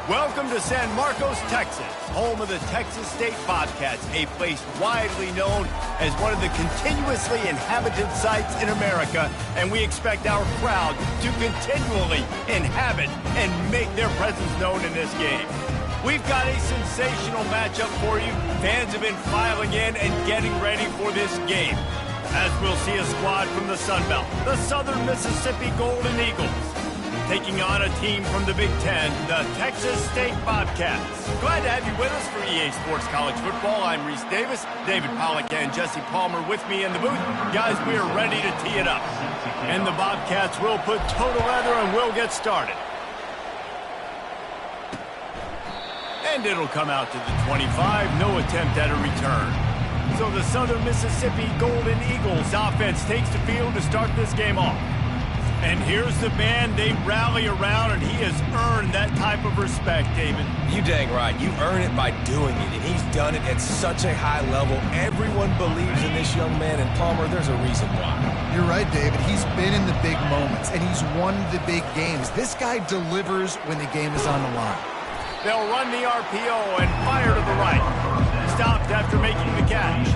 Welcome to San Marcos, Texas, home of the Texas State Bobcats, a place widely known as one of the continuously inhabited sites in America, and we expect our crowd to continually inhabit and make their presence known in this game. We've got a sensational matchup for you. Fans have been filing in and getting ready for this game, as we'll see a squad from the Sun Belt, the Southern Mississippi Golden Eagles, taking on a team from the Big Ten, the Texas State Bobcats. Glad to have you with us for EA Sports College Football. I'm Reese Davis, David Pollack and Jesse Palmer with me in the booth. Guys, we are ready to tee it up. And the Bobcats will put total leather and we'll get started. And it'll come out to the 25, no attempt at a return. So the Southern Mississippi Golden Eagles offense takes the field to start this game off. And here's the man they rally around, and he has earned that type of respect, David. You dang right. You earn it by doing it, and he's done it at such a high level. Everyone believes in this young man, and Palmer, there's a reason why. You're right, David. He's been in the big moments, and he's won the big games. This guy delivers when the game is on the line. They'll run the RPO and fire to the right. Stopped after making the catch.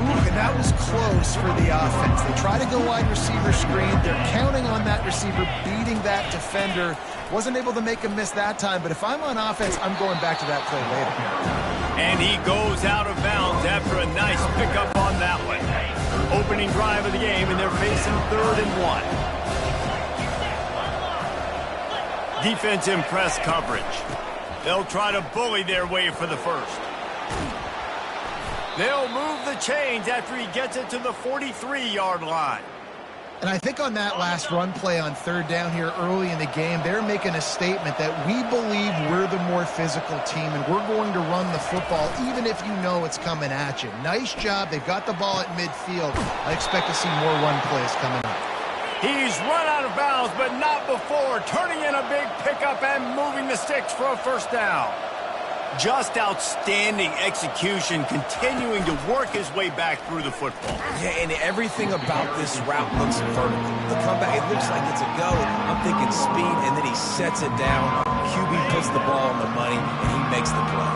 And that was close for the offense. They try to go wide receiver screen. They're counting on that receiver beating that defender. Wasn't able to make him miss that time, but if I'm on offense, I'm going back to that play later. And he goes out of bounds after a nice pickup on that one. Opening drive of the game, and they're facing 3rd and 1. Defense in press coverage. They'll try to bully their way for the first. They'll move the chains after he gets it to the 43-yard line. And I think on that last run play on 3rd down here early in the game, they're making a statement that we believe we're the more physical team and we're going to run the football even if you know it's coming at you. Nice job. They've got the ball at midfield. I expect to see more run plays coming up. He's run out of bounds, but not before, turning in a big pickup and moving the sticks for a first down. Just outstanding execution, continuing to work his way back through the football. Yeah, and everything about this route looks vertical. The comeback, it looks like it's a go. I'm thinking speed, and then he sets it down. QB puts the ball on the money, and he makes the play.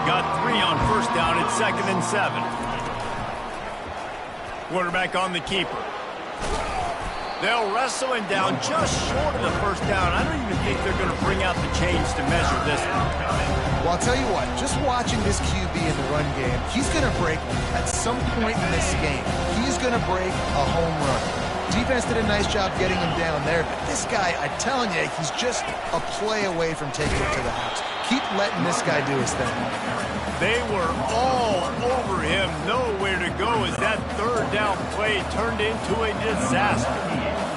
Got 3 on first down at 2nd and 7. Quarterback on the keeper. They'll wrestle him down just short of the first down. I don't even think they're going to bring out the chains to measure this one. Well, I'll tell you what, just watching this QB in the run game, he's going to break at some point in this game. He's going to break a home run. Defense did a nice job getting him down there, but this guy, I'm telling you, he's just a play away from taking it to the house. Keep letting this guy do his thing. They were all over him, nowhere to go as that 3rd down play turned into a disaster.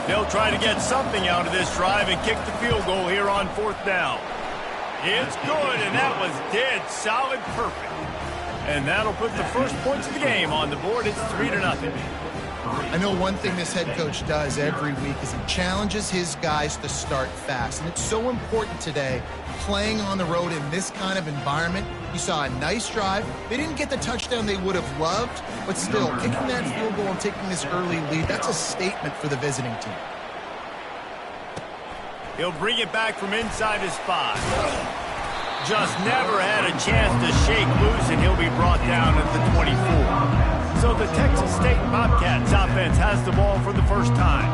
They'll try to get something out of this drive and kick the field goal here on 4th down. It's good, and that was dead solid perfect. And that'll put the first points of the game on the board. It's 3-0. I know one thing this head coach does every week is he challenges his guys to start fast. And it's so important today, playing on the road in this kind of environment. You saw a nice drive. They didn't get the touchdown they would have loved, but still, kicking that field goal and taking this early lead, that's a statement for the visiting team. He'll bring it back from inside his 5. Just never had a chance to shake loose, and he'll be brought down at the 24. So the Texas State Bobcats offense has the ball for the first time.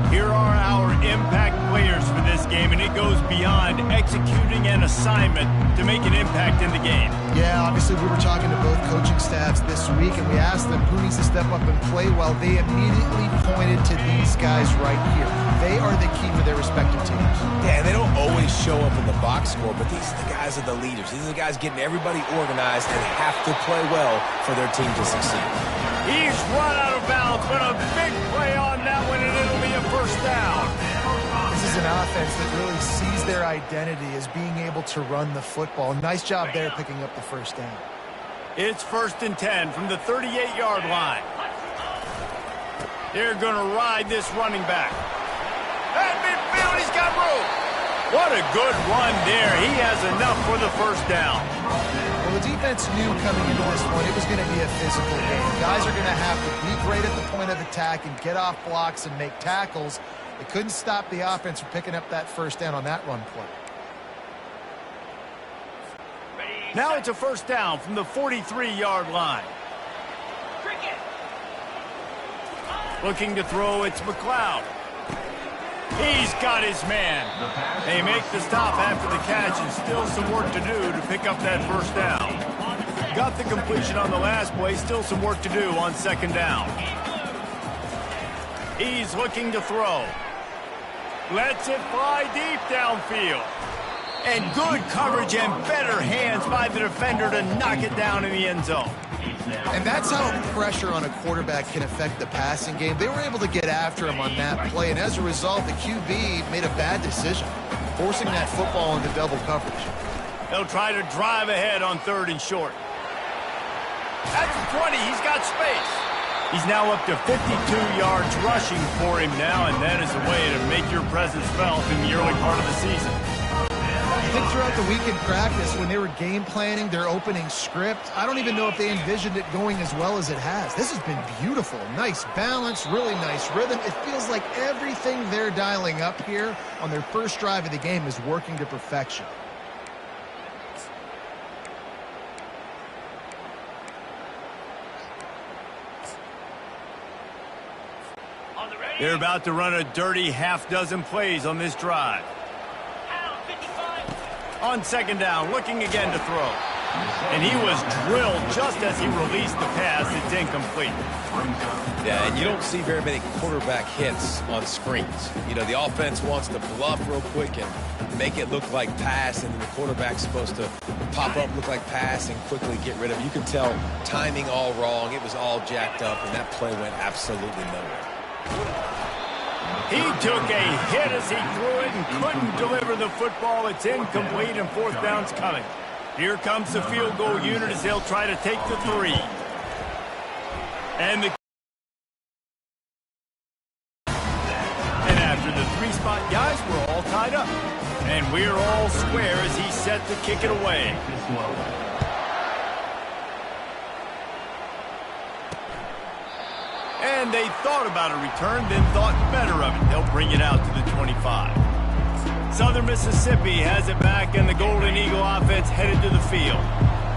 Here are our impact players for this game, and it goes beyond executing an assignment to make an impact in the game. Yeah, obviously we were talking to both coaching staffs this week, and we asked them who needs to step up and play well. They immediately pointed to these guys right here. They are the key for their respective teams. Yeah, and they don't always show up in the box score, but these are the guys are the leaders. These are the guys getting everybody organized and have to play well for their team to succeed. He's run out of bounds, but a big play on that one, and it'll be a first down. This is an offense that really sees their identity as being able to run the football. Nice job there picking up the first down. It's 1st and 10 from the 38-yard line. They're going to ride this running back. At midfield, he's got room. What a good run there. He has enough for the first down. Well, the defense knew coming into this one it was going to be a physical game. Guys are going to have to be great at the point of attack and get off blocks and make tackles. They couldn't stop the offense from picking up that first down on that run play. Now it's a first down from the 43-yard line. Looking to throw, it's McLeod. He's got his man. They make the stop after the catch, and still some work to do to pick up that first down. Got the completion on the last play, still some work to do on second down. He's looking to throw. Lets it fly deep downfield. And good coverage and better hands by the defender to knock it down in the end zone. And that's how pressure on a quarterback can affect the passing game. They were able to get after him on that play, and as a result, the QB made a bad decision, forcing that football into double coverage. They'll try to drive ahead on 3rd and short. At the 20, he's got space. He's now up to 52 yards rushing for him now, and that is a way to make your presence felt in the early part of the season. I think throughout the week in practice, when they were game planning their opening script, I don't even know if they envisioned it going as well as it has. This has been beautiful. Nice balance, really nice rhythm. It feels like everything they're dialing up here on their first drive of the game is working to perfection. They're about to run a dirty half-dozen plays on this drive. On second down, looking again to throw. And he was drilled just as he released the pass. It's incomplete. Yeah, and you don't see very many quarterback hits on screens. You know, the offense wants to bluff real quick and make it look like pass, and then the quarterback's supposed to pop up, look like pass, and quickly get rid of it. You can tell timing all wrong. It was all jacked up, and that play went absolutely nowhere. He took a hit as he threw it and couldn't deliver the football. It's incomplete, and 4th down's coming. Here comes the field goal unit as they'll try to take the 3. And after the 3-spot guys, we're all tied up. And we're all square as he's set to kick it away. And they thought about a return, then thought better of it. They'll bring it out to the 25. Southern Mississippi has it back, and the Golden Eagle offense headed to the field.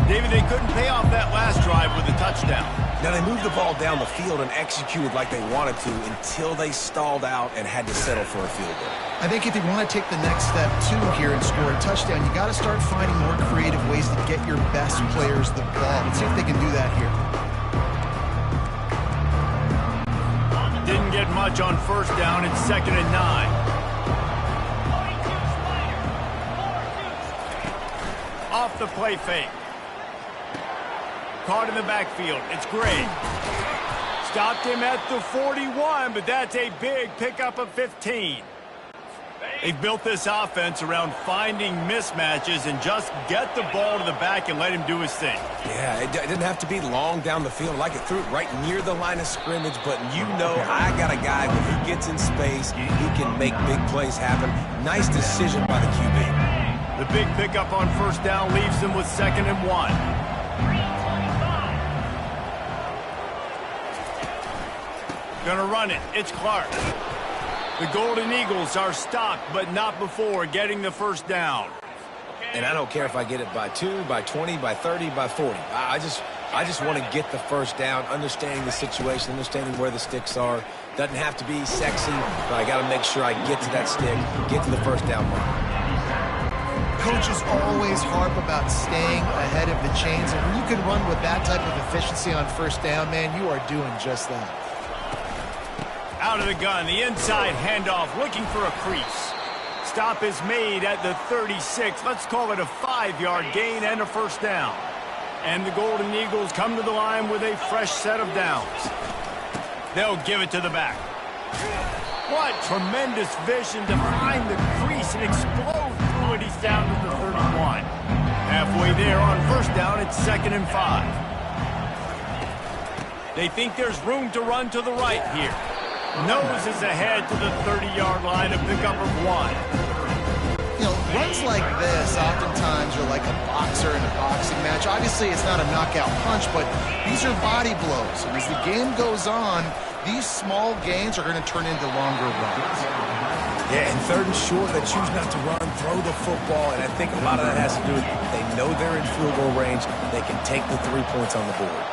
David, they couldn't pay off that last drive with a touchdown. Now, they moved the ball down the field and executed like they wanted to until they stalled out and had to settle for a field goal. I think if you want to take the next step, too, here and score a touchdown, you got to start finding more creative ways to get your best players the ball. Let's see if they can do that here. Didn't get much on first down. It's 2nd and 9. Off the play fake. Caught in the backfield. It's Gray. Stopped him at the 41, but that's a big pickup of 15. They've built this offense around finding mismatches and just get the ball to the back and let him do his thing. Yeah, it didn't have to be long down the field. Like it threw it right near the line of scrimmage, but you know I got a guy when he gets in space, he can make big plays happen. Nice decision by the QB. The big pickup on first down leaves them with 2nd and 1. Gonna run it. It's Clark. The Golden Eagles are stopped, but not before getting the first down. And I don't care if I get it by 2, by 20, by 30, by 40. I just want to get the first down, understanding the situation, understanding where the sticks are. Doesn't have to be sexy, but I got to make sure I get to that stick, get to the first down mark. Coaches always harp about staying ahead of the chains, and when you can run with that type of efficiency on first down, man, you are doing just that. Out of the gun, the inside handoff, looking for a crease. Stop is made at the 36. Let's call it a 5-yard gain and a first down. And the Golden Eagles come to the line with a fresh set of downs. They'll give it to the back. What tremendous vision to find the crease and explode through it. He's down to the 31. Halfway there on first down, it's 2nd and 5. They think there's room to run to the right here. Noses ahead to the 30-yard line, a pickup of 1. You know, runs like this oftentimes are like a boxer in a boxing match. Obviously, it's not a knockout punch, but these are body blows. And as the game goes on, these small gains are going to turn into longer runs. Yeah, and third and short, they choose not to run, throw the football, and I think a lot of that has to do with they know they're in field goal range. They can take the 3 points on the board.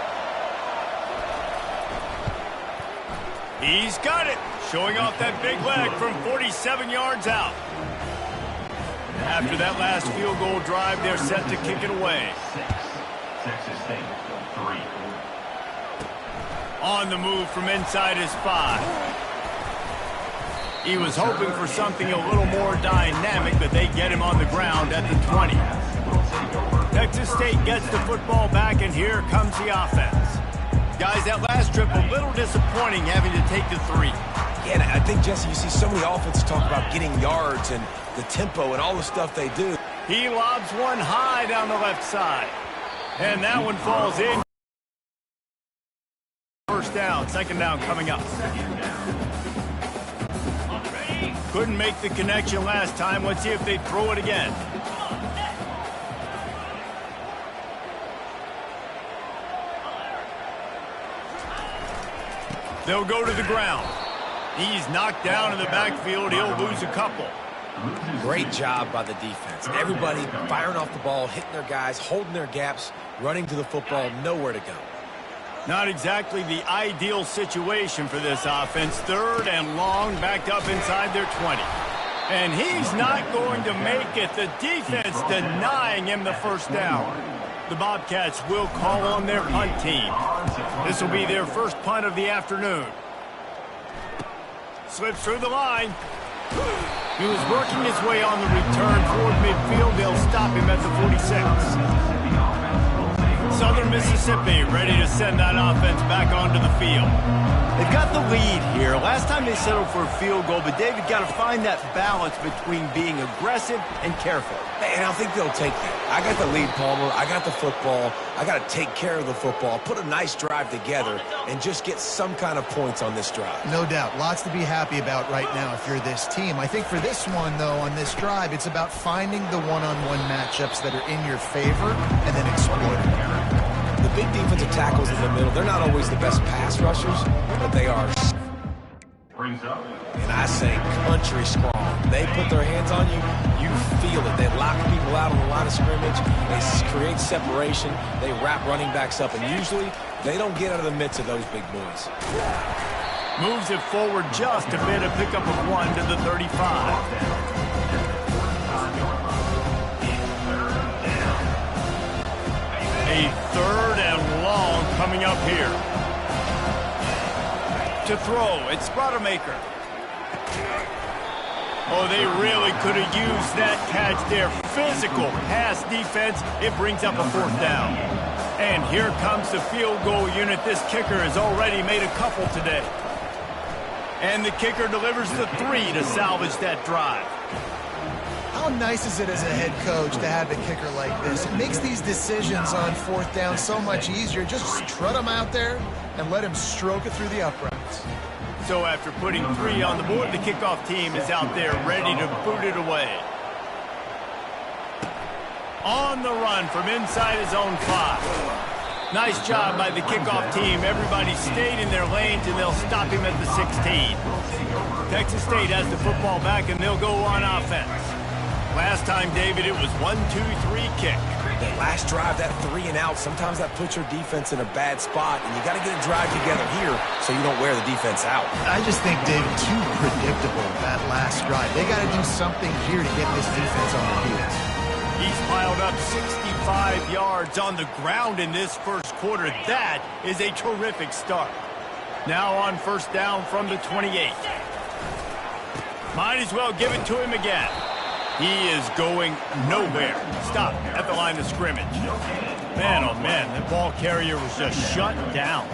He's got it, showing off that big leg from 47 yards out. After that last field goal drive, they're set to kick it away. Texas State, 3. On the move from inside his 5. He was hoping for something a little more dynamic, but they get him on the ground at the 20. Texas State gets the football back, and here comes the offense. Guys, that last trip a little disappointing having to take the 3. Yeah, and I think, Jesse, you see so many offenses talk about getting yards and the tempo and all the stuff they do. He lobs one high down the left side. And that one falls in. First down, second down coming up. Couldn't make the connection last time. Let's see if they throw it again. They'll go to the ground. He's knocked down in the backfield. He'll lose a couple. Great job by the defense. Everybody firing off the ball, hitting their guys, holding their gaps, running to the football, nowhere to go. Not exactly the ideal situation for this offense. Third and long, backed up inside their 20. And he's not going to make it. The defense denying him the first down. The Bobcats will call on their punt team. This will be their first punt of the afternoon. Slips through the line. He was working his way on the return toward midfield. They'll stop him at the 46. Southern Mississippi ready to send that offense back onto the field. They've got the lead here. Last time they settled for a field goal, but David got to find that balance between being aggressive and careful. And I think they'll take that. I got the lead, Palmer. I got the football. I got to take care of the football, put a nice drive together, and just get some kind of points on this drive. No doubt. Lots to be happy about right now if you're this team. I think for this one, though, on this drive, it's about finding the one-on-one matchups that are in your favor and then exploiting them. The big defensive tackles in the middle, they're not always the best pass rushers, but they are. And I say country strong. They put their hands on you, you feel it. They lock people out on the line of scrimmage. They create separation. They wrap running backs up, and usually they don't get out of the midst of those big boys. Moves it forward just a bit, a pickup of 1 to the 35. A third and long coming up here. To throw, it's Sproutemaker. Oh, they really could have used that catch there. Physical pass defense. It brings up a 4th down. And here comes the field goal unit. This kicker has already made a couple today. And the kicker delivers the 3 to salvage that drive. How nice is it as a head coach to have a kicker like this? It makes these decisions on 4th down so much easier. Just strut him out there and let him stroke it through the uprights. So after putting 3 on the board, the kickoff team is out there ready to boot it away. On the run from inside his own 5. Nice job by the kickoff team. Everybody stayed in their lanes, and they'll stop him at the 16. Texas State has the football back, and they'll go on offense. Last time, David, it was 1-2-3 kick. That last drive, that 3 and out, sometimes that puts your defense in a bad spot, and you got to get a drive together here so you don't wear the defense out. I just think, David, too predictable, that last drive. They got to do something here to get this defense on their heels. He's piled up 65 yards on the ground in this first quarter. That is a terrific start. Now on first down from the 28. Might as well give it to him again. He is going nowhere. Stop at the line of scrimmage. Man, oh man, that ball carrier was just shut down.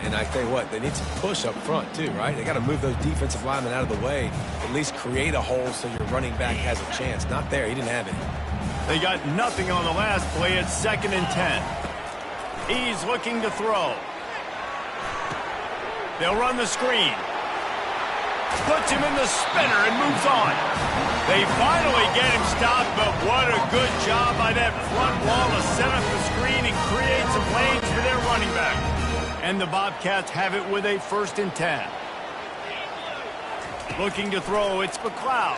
And I tell you what, they need some push up front too, right? They got to move those defensive linemen out of the way, at least create a hole so your running back has a chance. Not there, he didn't have any. They got nothing on the last play. It's 2nd and 10. He's looking to throw. They'll run the screen. Puts him in the spinner and moves on. They finally get him stopped, but what a good job by that front wall to set up the screen and create some lanes for their running back. And the Bobcats have it with a 1st and 10. Looking to throw, it's McLeod.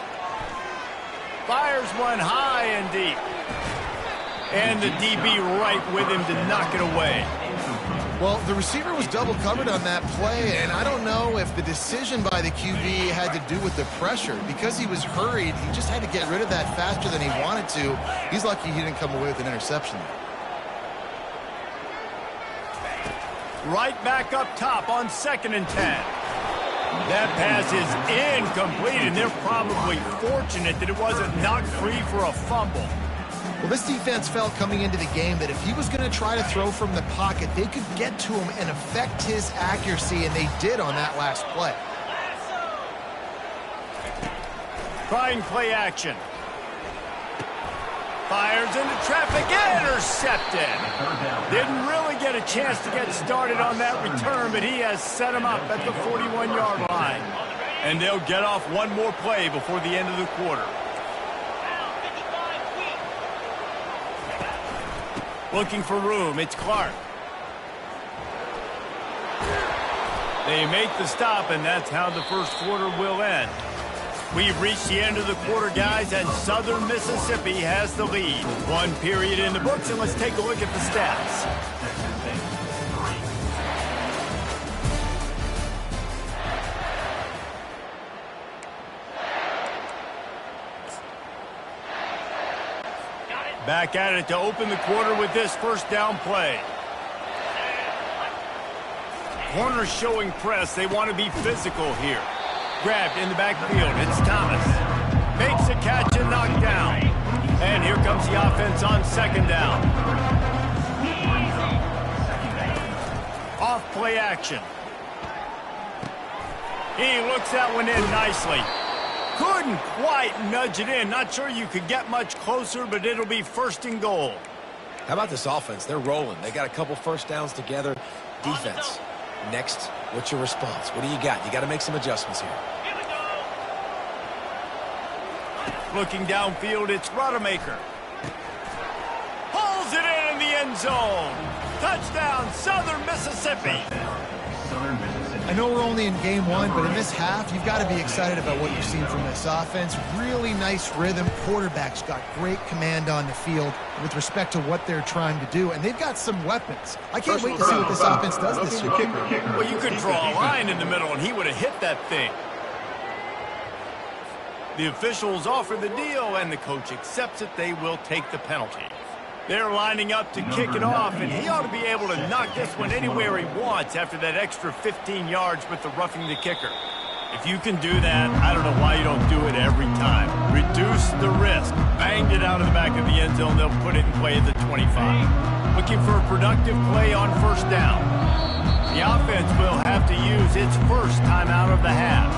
Fires one high and deep. And the DB right with him to knock it away. Well, the receiver was double covered on that play, and I don't know if the decision by the QB had to do with the pressure. Because he was hurried, he just had to get rid of that faster than he wanted to. He's lucky he didn't come away with an interception. Right back up top on 2nd and 10. That pass is incomplete, and they're probably fortunate that it wasn't knocked free for a fumble. Well, this defense felt coming into the game that if he was going to try to throw from the pocket, they could get to him and affect his accuracy, and they did on that last play. Trying play action. Fires into traffic, intercepted. Didn't really get a chance to get started on that return, but he has set him up at the 41-yard line. And they'll get off one more play before the end of the quarter. Looking for room, it's Clark. They make the stop, and that's how the first quarter will end. We've reached the end of the quarter, guys, and Southern Mississippi has the lead. One period in the books, and let's take a look at the stats. Back at it to open the quarter with this first down play. Corners showing press. They want to be physical here. Grabbed in the backfield. It's Thomas. Makes a catch and knocked down. And here comes the offense on 2nd down. Off play action. He looks that one in nicely. Couldn't quite nudge it in. Not sure you could get much closer, but it'll be 1st and goal. How about this offense? They're rolling. They got a couple first downs together. Defense. Next, what's your response? What do you got? You got to make some adjustments here. Looking downfield, it's Rodemaker. Pulls it in the end zone. Touchdown, Southern Mississippi. I know we're only in game one, but in this half, you've got to be excited about what you've seen from this offense. Really nice rhythm. Quarterback's got great command on the field with respect to what they're trying to do, and they've got some weapons. I can't wait to see what this offense does this year. Well, you could draw a line in the middle, and he would have hit that thing. The officials offer the deal, and the coach accepts it. They will take the penalty. They're lining up to kick it off, and he ought to be able to knock this one anywhere he wants after that extra 15 yards with the roughing the kicker. If you can do that, I don't know why you don't do it every time. Reduce the risk. Banged it out of the back of the end zone. They'll put it in play at the 25. Looking for a productive play on 1st down. The offense will have to use its first timeout of the half.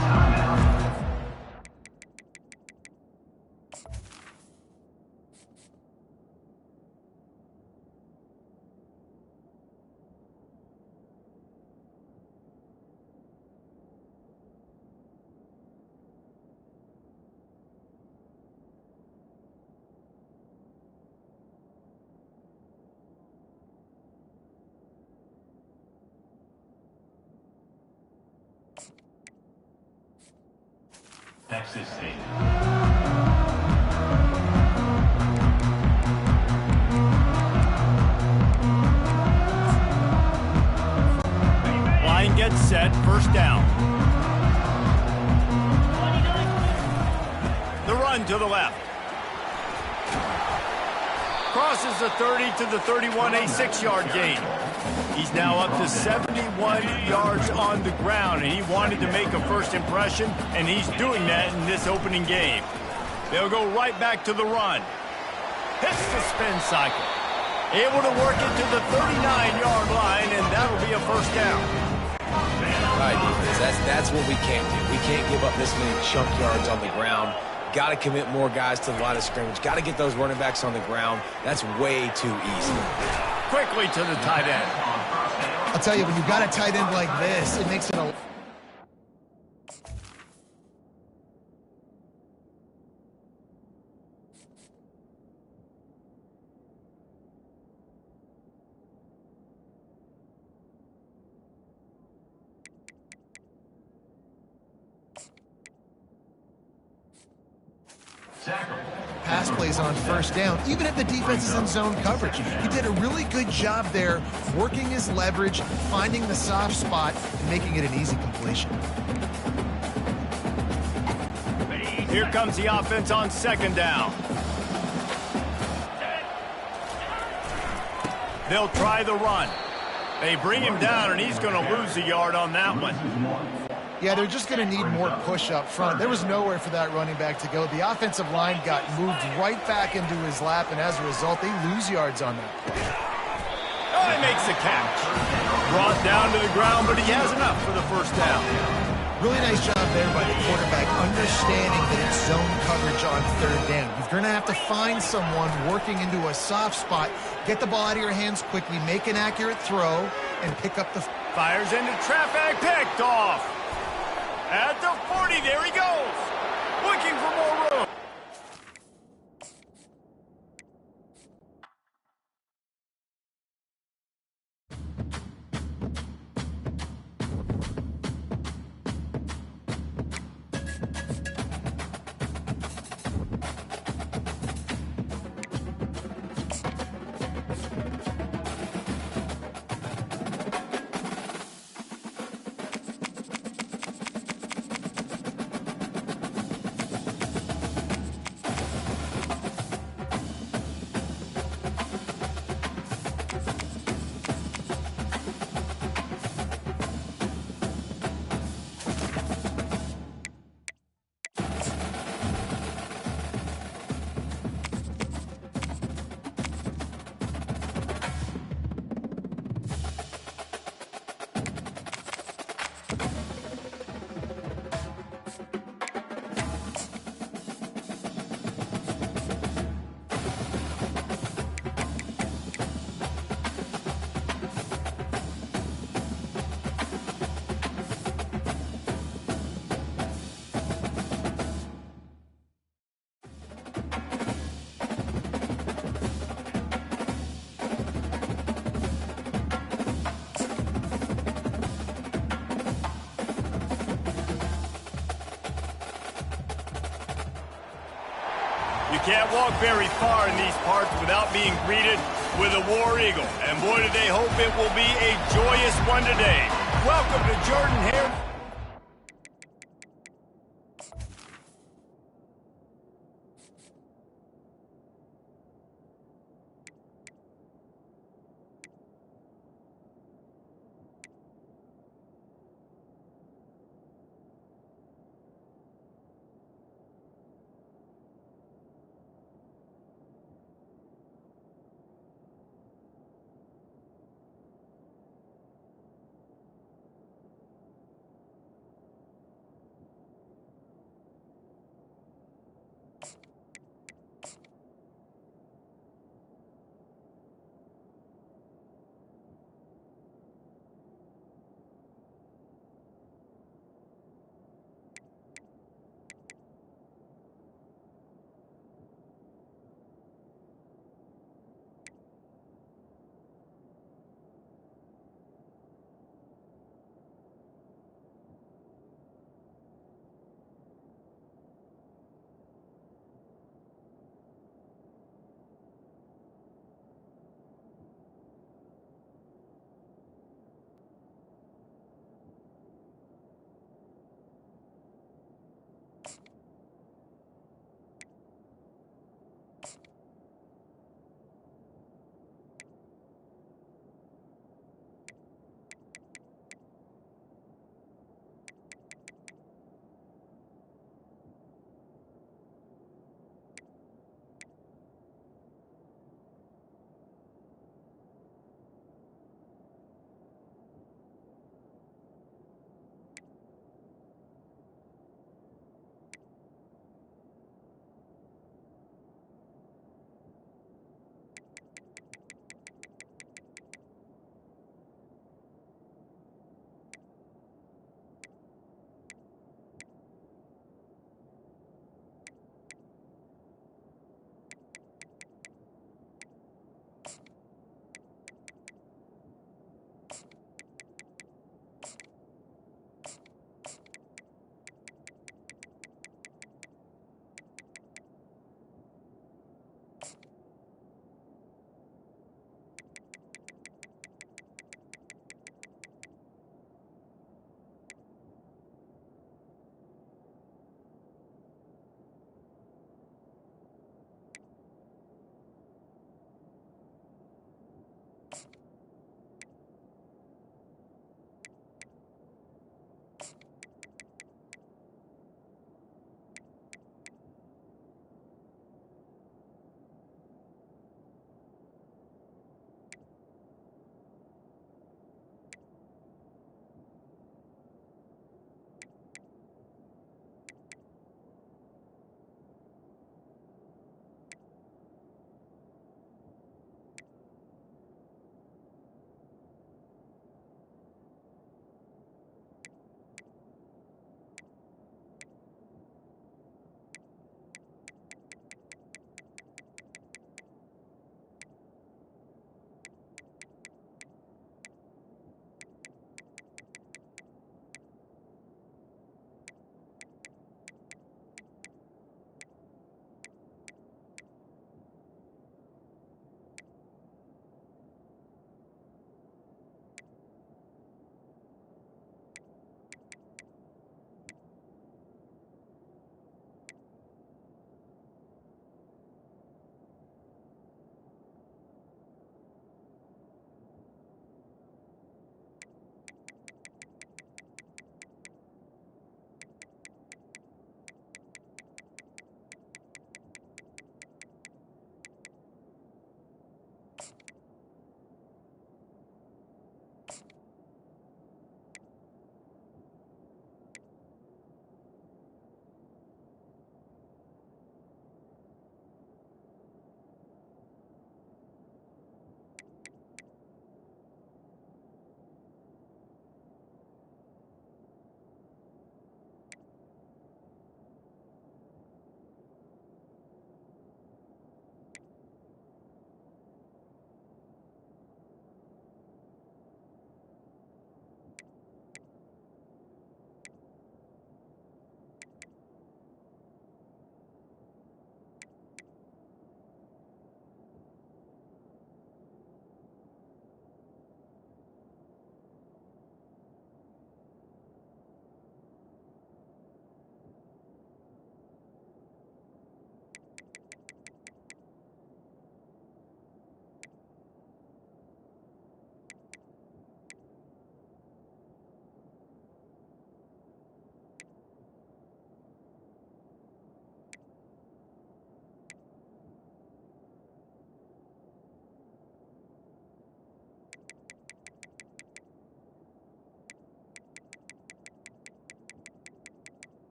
Texas State. Line gets set, 1st down. The run to the left. Crosses the 30 to the 31, a 6-yard gain. He's now up to 71 yards on the ground, and he wanted to make a first impression, and he's doing that in this opening game. They'll go right back to the run. Hits the spin cycle. Able to work it to the 39-yard line, and that'll be a 1st down. All right, defense, that's what we can't do. We can't give up this many chunk yards on the ground. Got to commit more guys to the line of scrimmage. Got to get those running backs on the ground. That's way too easy. Quickly to the tight end. I'll tell you, when you've got a tight end like this, it makes it a... plays on first down, even if the defense is in zone coverage. He did a really good job there, working his leverage, finding the soft spot, and making it an easy completion. Here comes the offense on second down. They'll try the run. They bring him down, and he's going to lose a yard on that one. Yeah, they're just going to need more push up front. There was nowhere for that running back to go. The offensive line got moved right back into his lap, and as a result, they lose yards on that play. Oh, he makes the catch. Brought down to the ground, but he has enough for the first down. Really nice job there by the quarterback, understanding that it's zone coverage on third down. You're going to have to find someone working into a soft spot, get the ball out of your hands quickly, make an accurate throw, and pick up the... Fires into traffic, picked off. At the 40, there he goes. Looking for more room. You can't walk very far in these parts without being greeted with a War Eagle. And boy, do they hope it will be a joyous one today. Welcome to Jordan-Hare.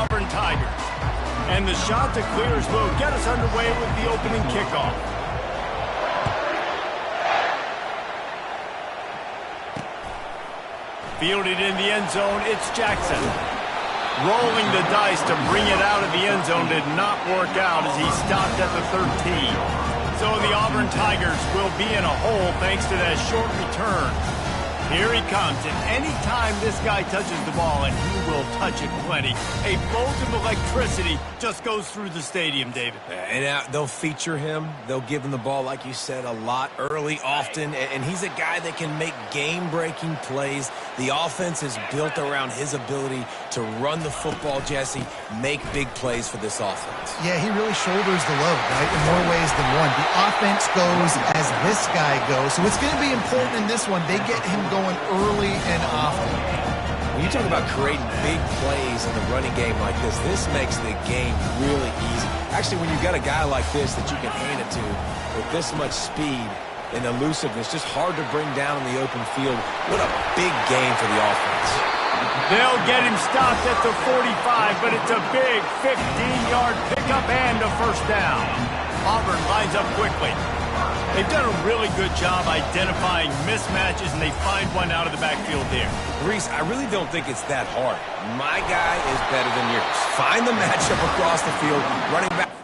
Auburn Tigers. And the shot to clears will get us underway with the opening kickoff. Fielded in the end zone, it's Jackson. Rolling the dice to bring it out of the end zone did not work out as he stopped at the 13. So the Auburn Tigers will be in a hole thanks to that short return. Here he comes, and any time this guy touches the ball, and he will touch it plenty, a bolt of electricity just goes through the stadium, David. And they'll feature him. They'll give him the ball, like you said, a lot, early, often, and he's a guy that can make game-breaking plays. The offense is built around his ability to run the football, Jesse, make big plays for this offense. Yeah, he really shoulders the load, right, in more ways than one. The offense goes as this guy goes, so it's going to be important in this one. They get him going early and often. When you talk about creating big plays in the running game like this makes the game really easy. Actually, when you've got a guy like this that you can hand it to with this much speed and elusiveness, just hard to bring down in the open field. What a big game for the offense. They'll get him stopped at the 45, but it's a big 15-yard pickup and a first down. Auburn lines up quickly. They've done a really good job identifying mismatches, and they find one out of the backfield there. Reese, I really don't think it's that hard. My guy is better than yours. Find the matchup across the field, running back.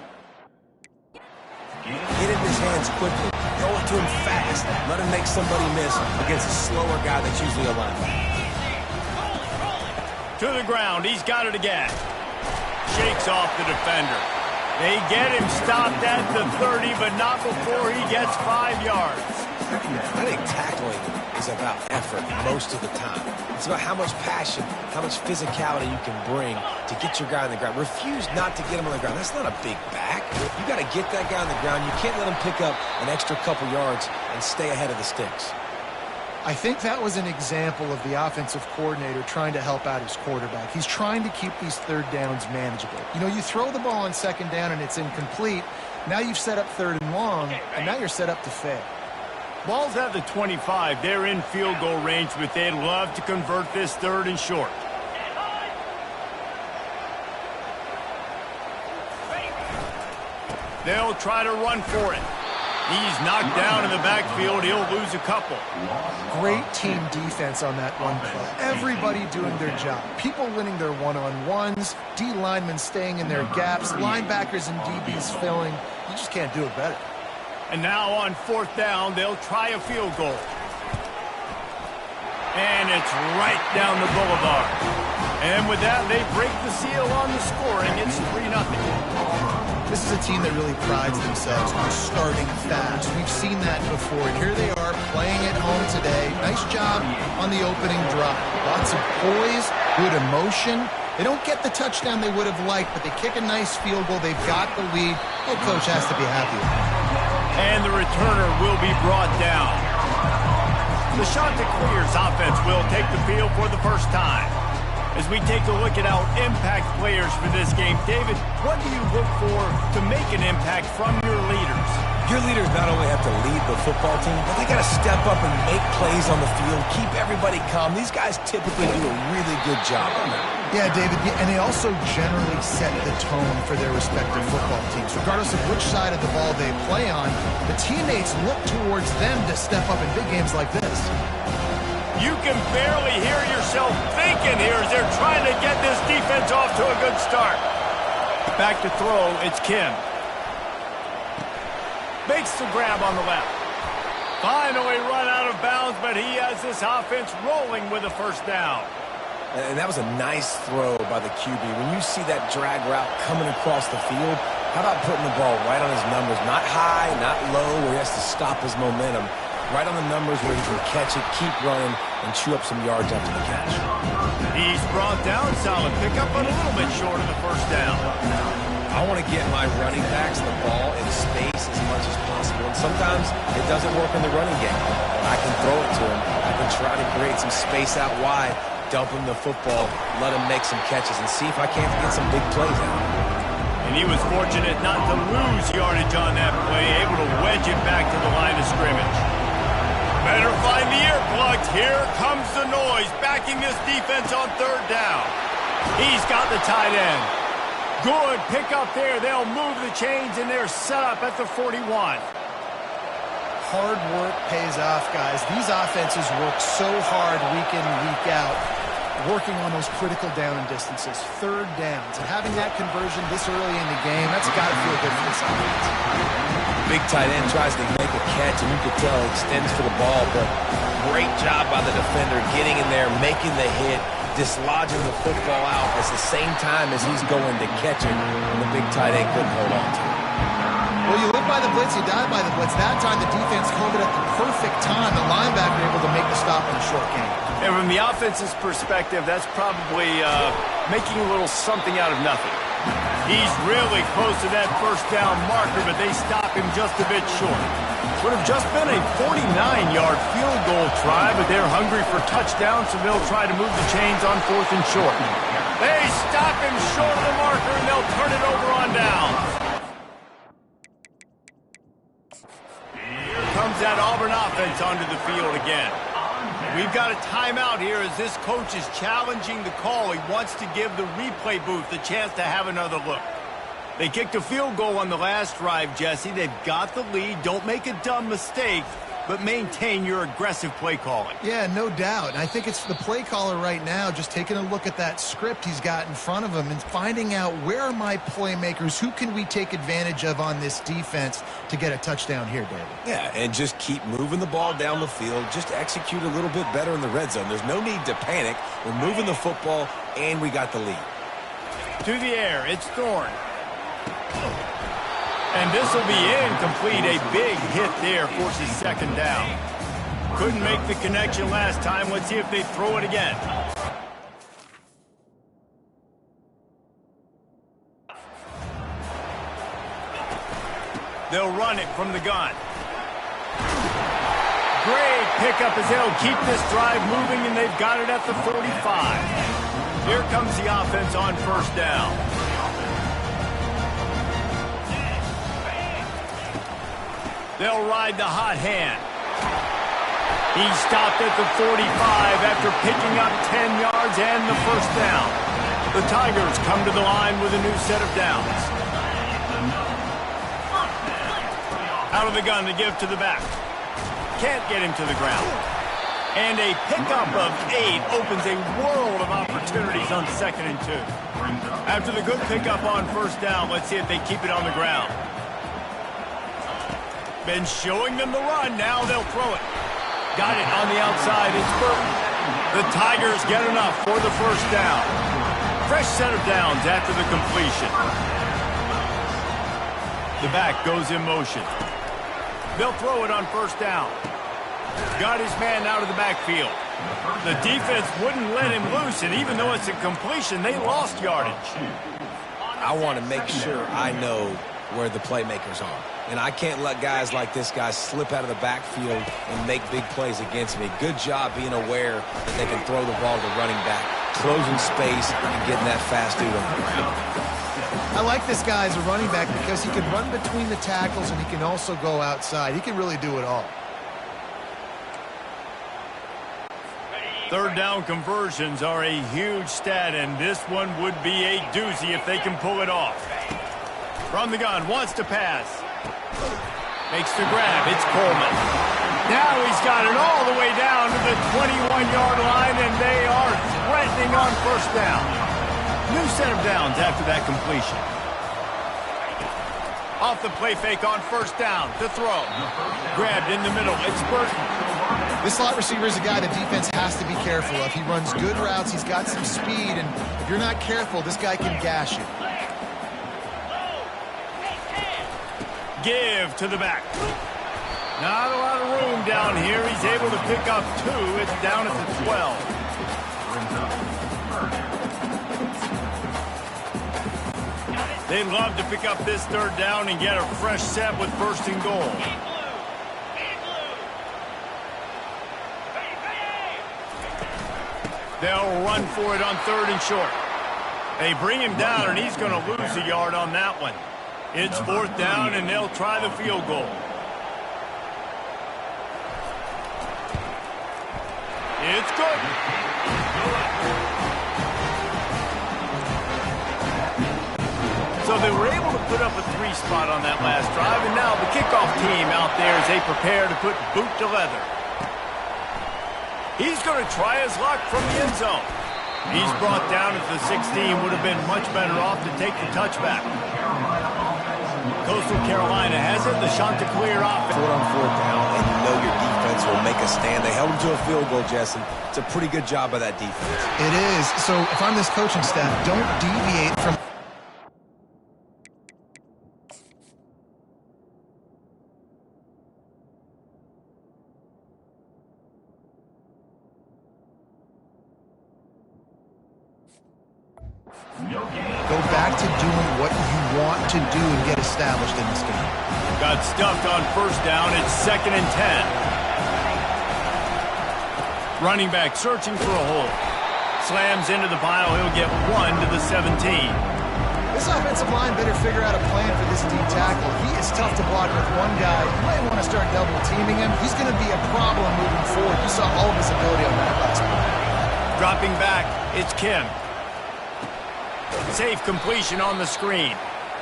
Get in his hands quickly. Throw it to him fast. Let him make somebody miss against a slower guy that's usually a linebacker. To the ground. He's got it again. Shakes off the defender. They get him stopped at the 30, but not before he gets 5 yards. I think tackling is about effort most of the time. It's about how much passion, how much physicality you can bring to get your guy on the ground. Refuse not to get him on the ground. That's not a big back. You got to get that guy on the ground. You can't let him pick up an extra couple yards and stay ahead of the sticks. I think that was an example of the offensive coordinator trying to help out his quarterback. He's trying to keep these third downs manageable. You know, you throw the ball on second down and it's incomplete. Now you've set up third and long, and now you're set up to fail. Ball's at the 25. They're in field goal range, but they'd love to convert this third and short. They'll try to run for it. He's knocked down in the backfield. He'll lose a couple. Great team defense on that one play. Everybody doing their job. People winning their one-on-ones, D linemen staying in their gaps, linebackers and DBs filling. You just can't do it better. And now on fourth down, they'll try a field goal. And it's right down the boulevard. And with that, they break the seal on the scoring. It's 3-0. This is a team that really prides themselves on starting fast. We've seen that before, and here they are playing at home today. Nice job on the opening drive. Lots of poise, good emotion. They don't get the touchdown they would have liked, but they kick a nice field goal. They've got the lead. Head coach has to be happy with it. And the returner will be brought down. The shot to clears offense will take the field for the first time. As we take a look at our impact players for this game, David, what do you look for to make an impact from your leaders? Your leaders not only have to lead the football team, but they got to step up and make plays on the field, keep everybody calm. These guys typically do a really good job on that. Yeah, David, and they also generally set the tone for their respective football teams. Regardless of which side of the ball they play on, the teammates look towards them to step up in big games like this. You can barely hear yourself thinking here as they're trying to get this defense off to a good start. Back to throw, it's Kim. Makes the grab on the left. Finally run out of bounds, but he has this offense rolling with a first down. And that was a nice throw by the QB. When you see that drag route coming across the field, how about putting the ball right on his numbers? Not high, not low, where he has to stop his momentum. Right on the numbers where he can catch it, keep running, and chew up some yards after the catch. He's brought down, solid pickup, but a little bit short of the first down. I want to get my running backs the ball in space as much as possible. And sometimes it doesn't work in the running game. I can throw it to him. I can try to create some space out wide, dump him the football, let him make some catches, and see if I can't get some big plays out. And he was fortunate not to lose yardage on that play, able to wedge it back to the line of scrimmage. Better find the earplugs. Here comes the noise, backing this defense on third down. He's got the tight end. Good pick up there. They'll move the chains, and they're set up at the 41. Hard work pays off, guys. These offenses work so hard week in and week out, working on those critical down and distances, third downs. And having that conversion this early in the game, that's got to feel good for this offense. Big tight end tries to make a catch, and you could tell he extends for the ball, but great job by the defender getting in there, making the hit, dislodging the football out at the same time as he's going to catch it, and the big tight end couldn't hold on to it. Well, you live by the blitz, you die by the blitz. That time the defense called it at the perfect time. The linebacker able to make the stop in a short game. And from the offense's perspective, that's probably making a little something out of nothing. He's really close to that first down marker, but they stop him just a bit short. Would have just been a 49-yard field goal try, but they're hungry for touchdowns, so they'll try to move the chains on 4th and short. They stop him short of the marker, and they'll turn it over on down. Here comes that Auburn offense onto the field again. We've got a timeout here as this coach is challenging the call. He wants to give the replay booth the chance to have another look. They kicked a field goal on the last drive, Jesse. They've got the lead. Don't make a dumb mistake, but maintain your aggressive play calling. Yeah, no doubt. And I think it's the play caller right now just taking a look at that script he's got in front of him and finding out where are my playmakers, who can we take advantage of on this defense to get a touchdown here, David. Yeah, and just keep moving the ball down the field. Just execute a little bit better in the red zone. There's no need to panic. We're moving the football, and we got the lead. To the air, it's Thorne. And this will be incomplete. A big hit there forces second down. Couldn't make the connection last time. Let's see if they throw it again. They'll run it from the gun. Great pickup as they'll keep this drive moving, and they've got it at the 45. Here comes the offense on first down. They'll ride the hot hand. He stopped at the 45 after picking up 10 yards and the first down. The Tigers come to the line with a new set of downs. Out of the gun to give to the back. Can't get him to the ground. And a pickup of 8 opens a world of opportunities on 2nd and 2. After the good pickup on first down, let's see if they keep it on the ground. Been showing them the run. Now they'll throw it. Got it on the outside. It's Burton. The Tigers get enough for the first down. Fresh set of downs after the completion. The back goes in motion. They'll throw it on first down. Got his man out of the backfield. The defense wouldn't let him loose, and even though it's a completion, they lost yardage. I want to make sure I know where the playmakers are. And I can't let guys like this guy slip out of the backfield and make big plays against me. Good job being aware that they can throw the ball to running back, closing space and getting that fast dude on the ground. I like this guy as a running back because he can run between the tackles and he can also go outside. He can really do it all. Third down conversions are a huge stat, and this one would be a doozy if they can pull it off. From the gun, wants to pass. Makes the grab. It's Coleman. Now he's got it all the way down to the 21-yard line, and they are threatening on first down. New set of downs after that completion. Off the play fake on first down to throw. Grabbed in the middle. It's Burton. This slot receiver is a guy the defense has to be careful of. He runs good routes. He's got some speed, and if you're not careful, this guy can gash you. Give to the back. Not a lot of room down here. He's able to pick up 2. It's down at the 12. They'd love to pick up this third down and get a fresh set with first and goal. They'll run for it on 3rd and short. They bring him down, and he's going to lose a yard on that one. It's 4th down, and they'll try the field goal. It's good. So they were able to put up a 3 spot on that last drive, and now the kickoff team out there as they prepare to put boot to leather. He's going to try his luck from the end zone. He's brought down at the 16, would have been much better off to take the touchback. Coastal Carolina has it, the Chanticleer offense. 4 on 4th down, and you know your defense will make a stand. They held him to a field goal, Jesse. It's a pretty good job by that defense. It is. So if I'm this coaching staff, don't deviate from... Go back to doing what you want to do and get established in this game. Got stuffed on 1st down. It's 2nd and 10. Running back searching for a hole. Slams into the pile. He'll get 1 to the 17. This offensive line better figure out a plan for this D tackle. He is tough to block with one guy. You might want to start double teaming him. He's going to be a problem moving forward. You saw all of his ability on that last play. Dropping back, it's Kim. Safe completion on the screen.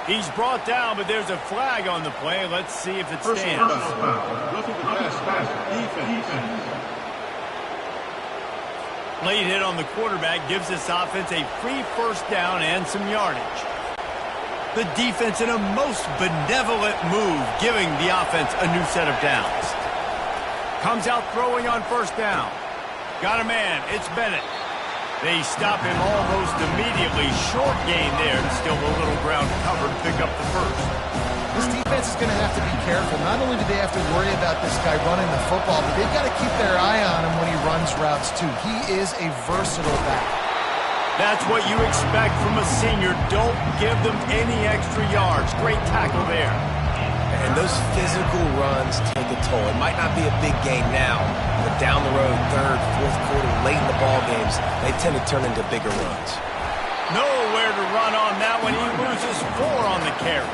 He's brought down, but there's a flag on the play. Let's see if it stands. Late hit on the quarterback gives this offense a free 1st down and some yardage. The defense in a most benevolent move, giving the offense a new set of downs. Comes out throwing on 1st down. Got a man. It's Bennett. They stop him almost immediately. Short gain there, and still a little ground cover to pick up the 1st. This defense is going to have to be careful. Not only do they have to worry about this guy running the football, but they've got to keep their eye on him when he runs routes, too. He is a versatile back. That's what you expect from a senior. Don't give them any extra yards. Great tackle there. And those physical runs take a toll. It might not be a big game now, but down the road, 3rd, 4th quarter, late in the ball games, they tend to turn into bigger runs. Nowhere to run on that one. He loses 4 on the carry.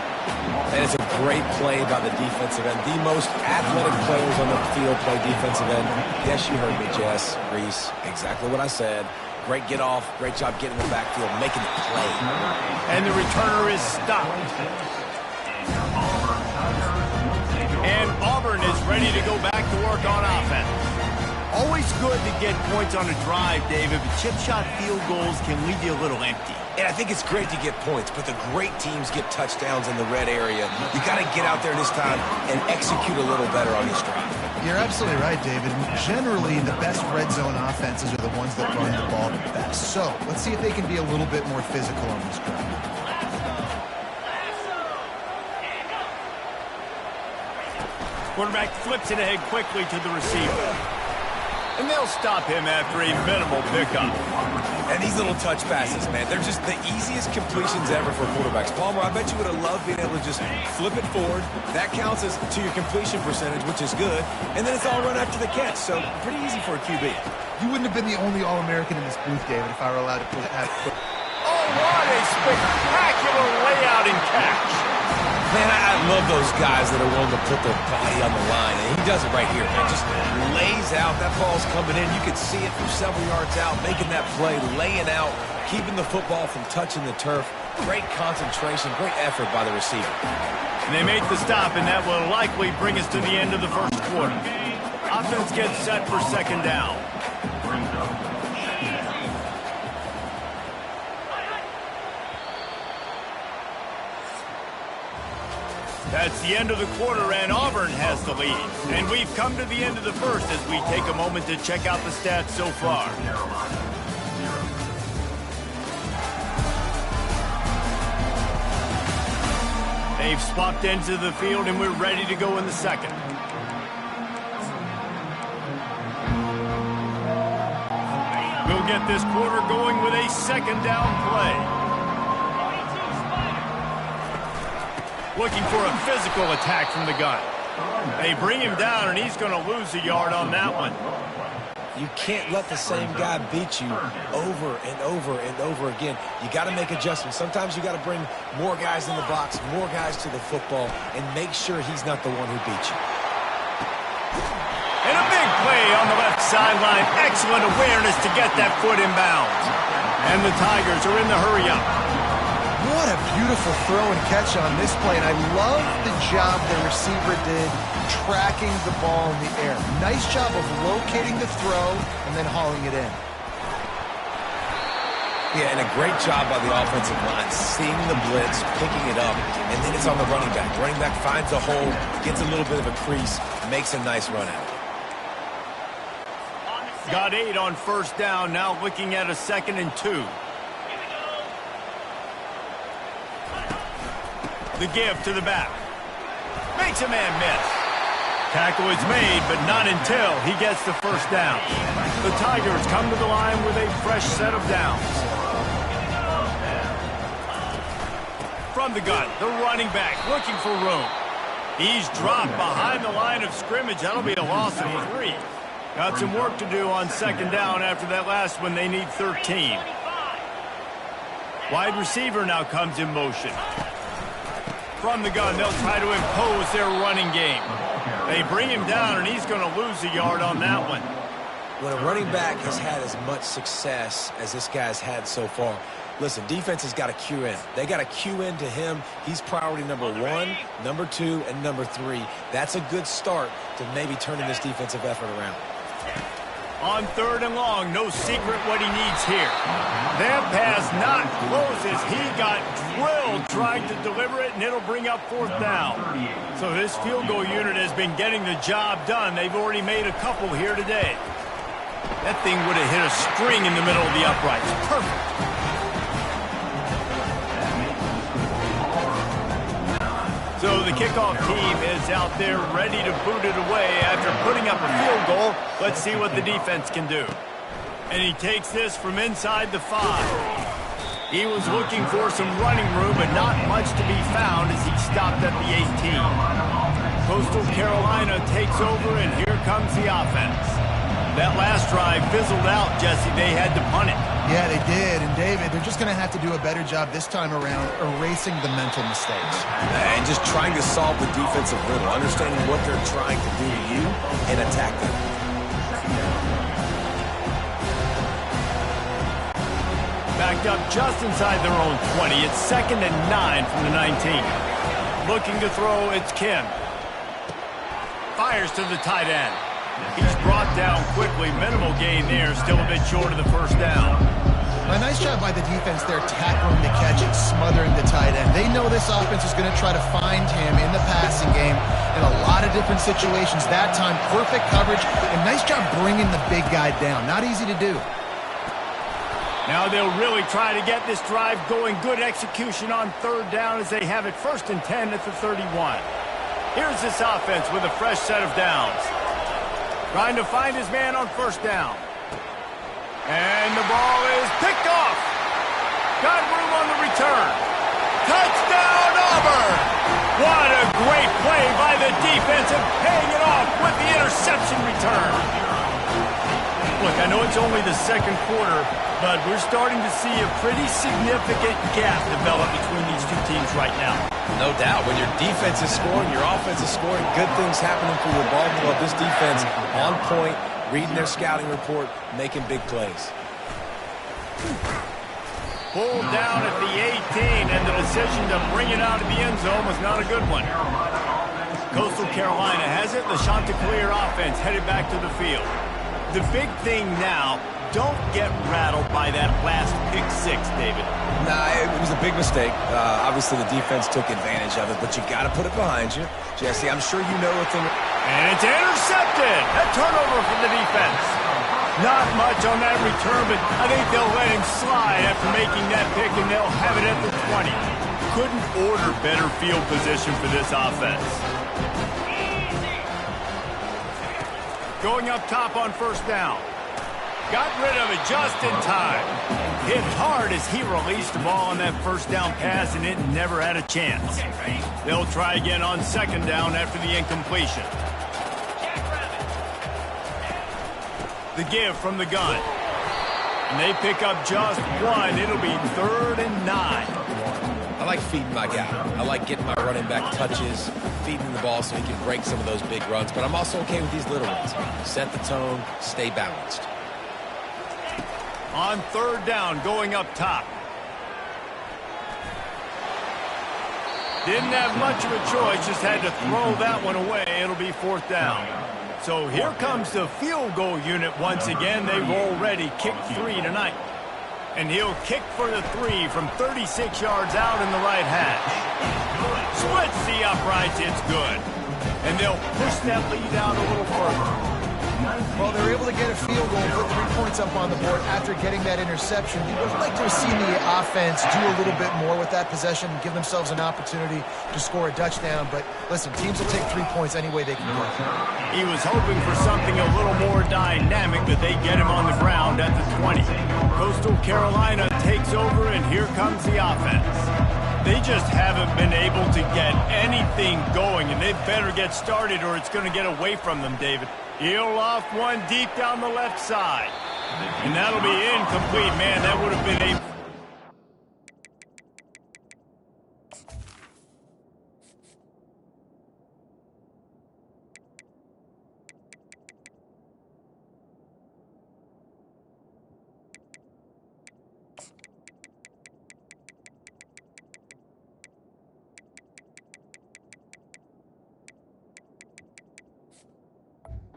And it's a great play by the defensive end. The most athletic players on the field play defensive end. Yes, you heard me, Jess, Reese. Exactly what I said. Great get off. Great job getting in the backfield, making the play. And the returner is stopped. And Auburn is ready to go back to work on offense. Always good to get points on a drive, David, but chip shot field goals can leave you a little empty. And I think it's great to get points, but the great teams get touchdowns in the red area. You got to get out there this time and execute a little better on this drive. You're absolutely right, David. Generally, the best red zone offenses are the ones that run the ball the best. So let's see if they can be a little bit more physical on this drive. Quarterback flips it ahead quickly to the receiver. And they'll stop him after a minimal pickup. And these little touch passes, man, they're just the easiest completions ever for quarterbacks. Palmer, I bet you would have loved being able to just flip it forward. That counts as to your completion percentage, which is good. And then it's all run after the catch, so pretty easy for a QB. You wouldn't have been the only All-American in this booth, David, if I were allowed to put it. Oh, what a spectacular layout and catch. Man, I love those guys that are willing to put their body on the line. And he does it right here, man. Just lays out. That ball's coming in. You can see it from several yards out, making that play, laying out, keeping the football from touching the turf. Great concentration, great effort by the receiver. And they make the stop, and that will likely bring us to the end of the 1st quarter. Offense gets set for 2nd down. That's the end of the quarter, and Auburn has the lead. And we've come to the end of the 1st as we take a moment to check out the stats so far. They've swapped ends of the field, and we're ready to go in the 2nd. We'll get this quarter going with a 2nd down play. Looking for a physical attack from the gun. They bring him down, and he's going to lose a yard on that one. You can't let the same guy beat you over and over and over again. You got to make adjustments. Sometimes you got to bring more guys in the box, more guys to the football, and make sure he's not the one who beat you. And a big play on the left sideline. Excellent awareness to get that foot in bounds. And the Tigers are in the hurry-up. What a beautiful throw and catch on this play, and I love the job the receiver did tracking the ball in the air. Nice job of locating the throw and then hauling it in. Yeah, and a great job by the offensive line, seeing the blitz, picking it up, and then it's on the running back. Running back finds a hole, gets a little bit of a crease, makes a nice run out. Got 8 on first down, now looking at a 2nd and 2. The give to the back. Makes a man miss. Tackle is made, but not until he gets the first down. The Tigers come to the line with a fresh set of downs. From the gun, the running back looking for room. He's dropped behind the line of scrimmage. That'll be a loss of 3. Got some work to do on 2nd down after that last one. They need 13. Wide receiver now comes in motion. From the gun, they'll try to impose their running game. They bring him down, and he's going to lose a yard on that one. When a running back has had as much success as this guy's had so far, listen, defense has got to cue in. They got to cue in to him. He's priority number 1, number 2, and number 3. That's a good start to maybe turning this defensive effort around. On 3rd and long, no secret what he needs here. That pass not closes. He got drilled trying to deliver it, and it'll bring up 4th down. So this field goal unit has been getting the job done. They've already made a couple here today. That thing would have hit a string in the middle of the uprights. Perfect. So the kickoff team is out there ready to boot it away after putting up a field goal. Let's see what the defense can do. And he takes this from inside the 5. He was looking for some running room, but not much to be found as he stopped at the 18. Coastal Carolina takes over, and here comes the offense. That last drive fizzled out, Jesse. They had to punt it. Yeah, they did. And, David, they're just going to have to do a better job this time around erasing the mental mistakes. And just trying to solve the defensive riddle, understanding what they're trying to do to you and attack them. Backed up just inside their own 20. It's 2nd and 9 from the 19. Looking to throw, it's Kim. Fires to the tight end. He's brought down quickly. Minimal gain there. Still a bit short of the first down. A nice job by the defense there, tackling the catch and smothering the tight end. They know this offense is going to try to find him in the passing game in a lot of different situations. That time, perfect coverage, and nice job bringing the big guy down. Not easy to do. Now they'll really try to get this drive going. Good execution on 3rd down as they have it 1st and 10 at the 31. Here's this offense with a fresh set of downs. Trying to find his man on 1st down. And the ball is picked off. Got room on the return. Touchdown, Auburn! What a great play by the defense and paying it off with the interception return. Look, I know it's only the 2nd quarter, but we're starting to see a pretty significant gap develop between these two teams right now. No doubt. When your defense is scoring, your offense is scoring, good things happening for your ball club. This defense on point, reading their scouting report, making big plays. Pulled down at the 18, and the decision to bring it out of the end zone was not a good one. Coastal Carolina has it. The Chanticleer offense headed back to the field. The big thing now, don't get rattled by that last pick 6, David. Nah, it was a big mistake. Obviously, the defense took advantage of it, but you got to put it behind you. Jesse, I'm sure you know what the... And it's intercepted! A turnover for the defense. Not much on that return, but I think they'll let him slide after making that pick, and they'll have it at the 20. Couldn't order better field position for this offense. Going up top on 1st down. Got rid of it just in time. Hit hard as he released the ball on that 1st down pass, and it never had a chance. They'll try again on 2nd down after the incompletion. The give from the gun. And they pick up just 1. It'll be 3rd and 9. I like feeding my guy. I like getting my running back touches, feeding the ball so he can break some of those big runs. But I'm also okay with these little ones. Set the tone, stay balanced. On 3rd down, going up top. Didn't have much of a choice, just had to throw that one away. It'll be 4th down. So here comes the field goal unit once again. They've already kicked 3 tonight. And he'll kick for the 3 from 36 yards out in the right hash. Splits the uprights, it's good. And they'll push that lead out a little further. Well, they're able to get a field goal, put 3 points up on the board after getting that interception. You would like to have seen the offense do a little bit more with that possession and give themselves an opportunity to score a touchdown. But listen, teams will take 3 points any way they can go. He was hoping for something a little more dynamic, but they get him on the ground at the 20. Coastal Carolina takes over, and here comes the offense. They just haven't been able to get anything going, and they better get started or it's going to get away from them, David. He'll off one deep down the left side. And that'll be incomplete. Man, that would have been a...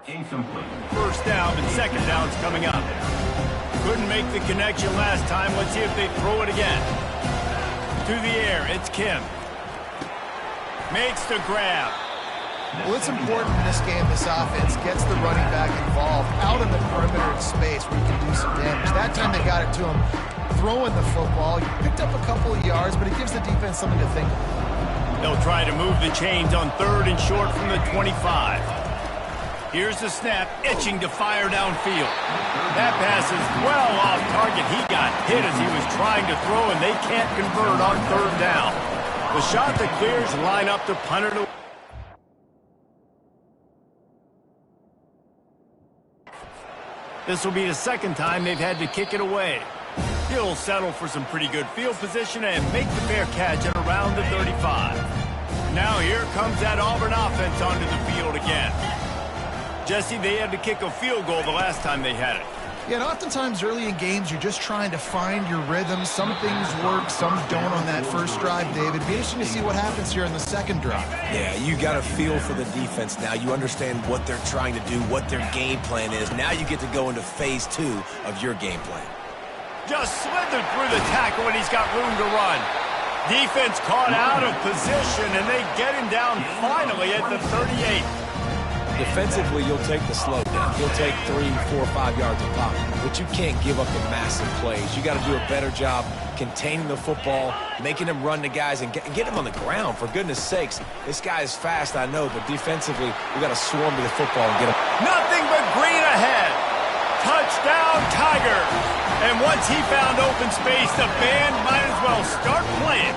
Incomplete. 1st down, and 2nd down's coming up. Couldn't make the connection last time. Let's see if they throw it again. To the air, it's Kim. Makes the grab. Well, it's important in this game, this offense gets the running back involved out in the perimeter in space where you can do some damage. That time they got it to him throwing the football. He picked up a couple of yards, but it gives the defense something to think about. They'll try to move the chains on 3rd and short from the 25. Here's the snap, itching to fire downfield. That pass is well off target. He got hit as he was trying to throw, and they can't convert on 3rd down. The shot that clears, line up to punt it away. This will be the 2nd time they've had to kick it away. He'll settle for some pretty good field position and make the fair catch at around the 35. Now here comes that Auburn offense onto the field again. Jesse, they had to kick a field goal the last time they had it. Yeah, and oftentimes early in games, you're just trying to find your rhythm. Some things work, some don't on that first drive, David. Be interesting to see what happens here in the 2nd drive. Yeah, you got a feel for the defense now. You understand what they're trying to do, what their game plan is. Now you get to go into phase 2 of your game plan. Just slithered through the tackle, and he's got room to run. Defense caught out of position, and they get him down finally at the 38. Defensively, you'll take the slow down. You'll take 3, 4, 5 yards of pop, but you can't give up the massive plays. You got to do a better job containing the football, making them run to guys, and get them on the ground. For goodness sakes, this guy is fast, I know, but defensively, we got to swarm to the football and get him. Nothing but green ahead. Touchdown, Tigers. And once he found open space, the band might as well start playing.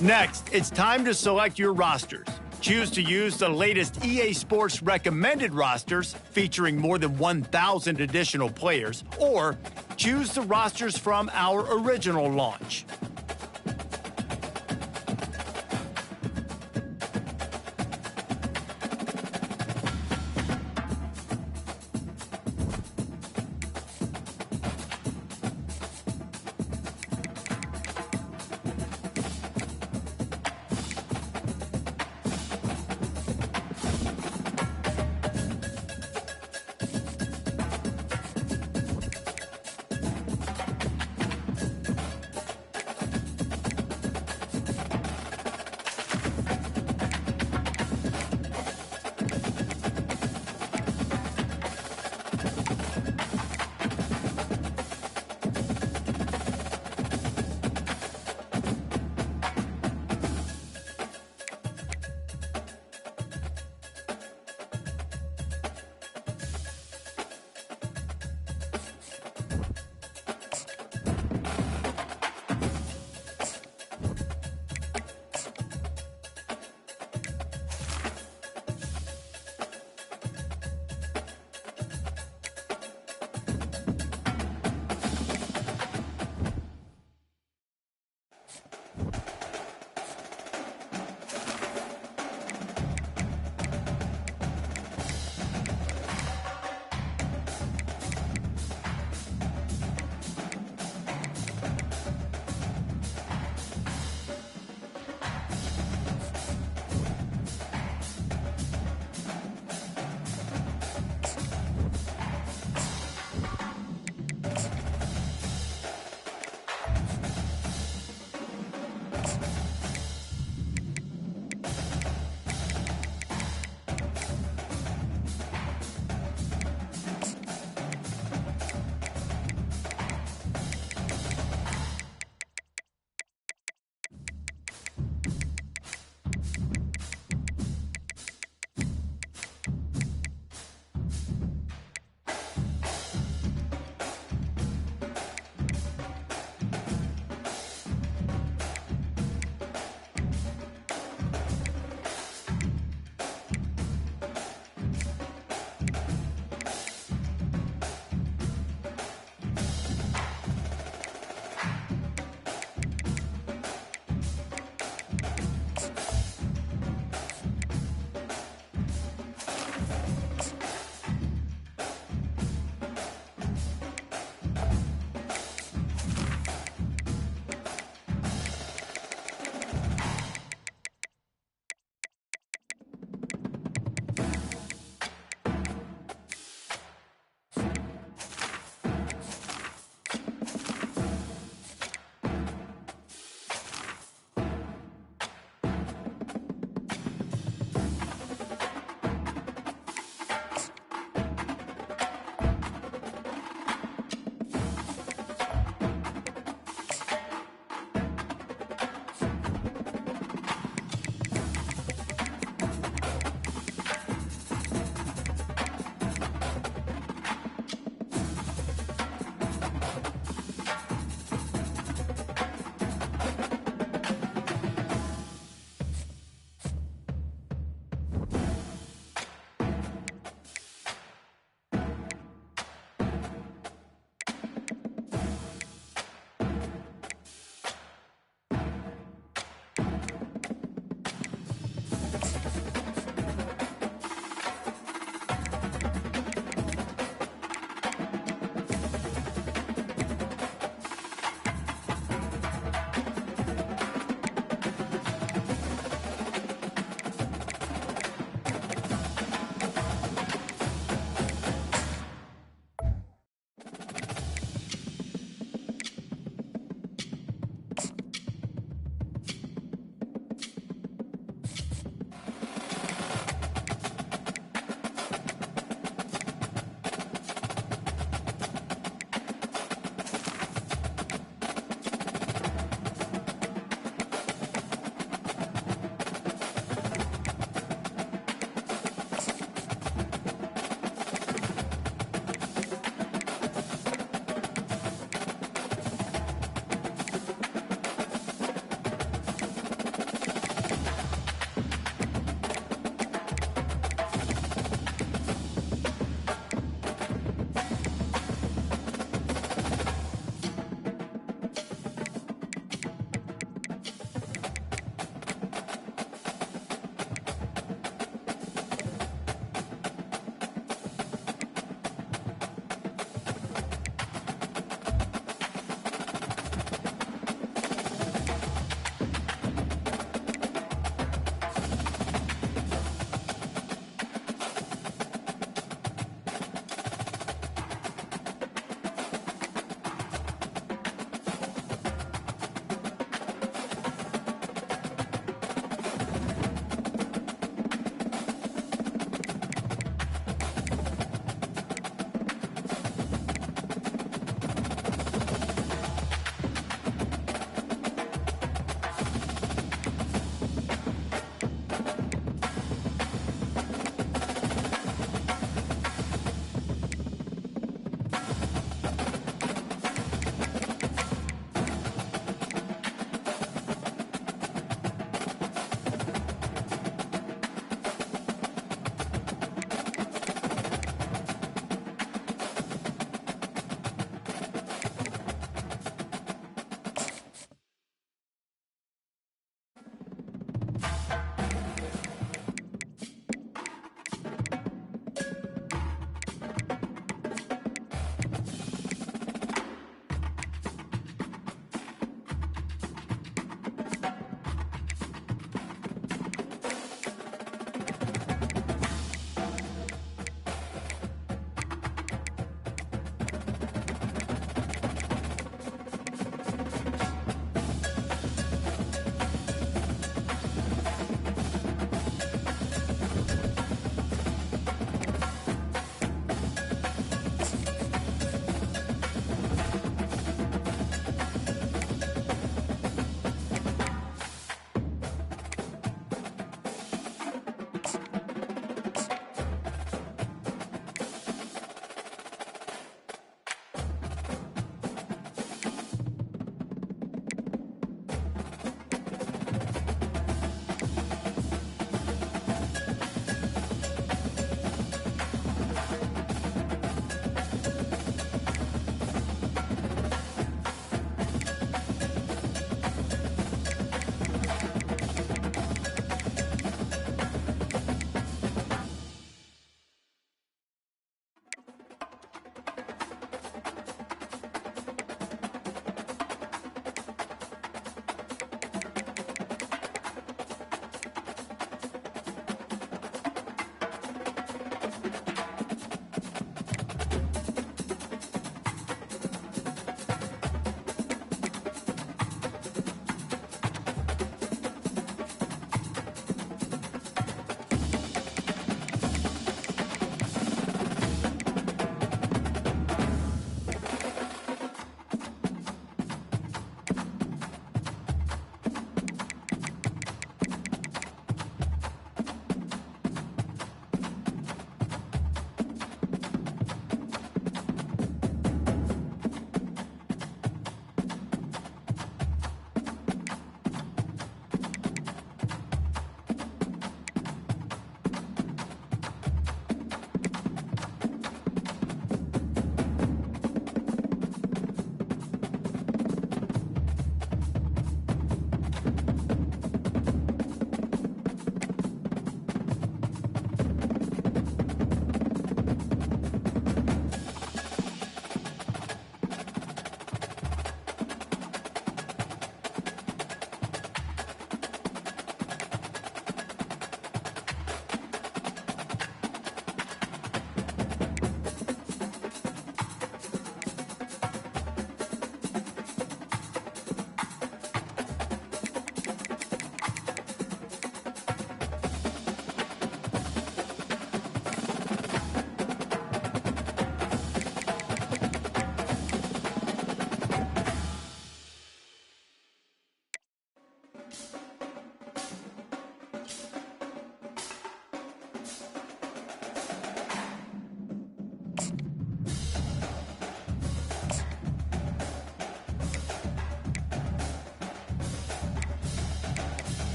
Next, it's time to select your rosters. Choose to use the latest EA Sports recommended rosters featuring more than 1,000 additional players, or choose the rosters from our original launch.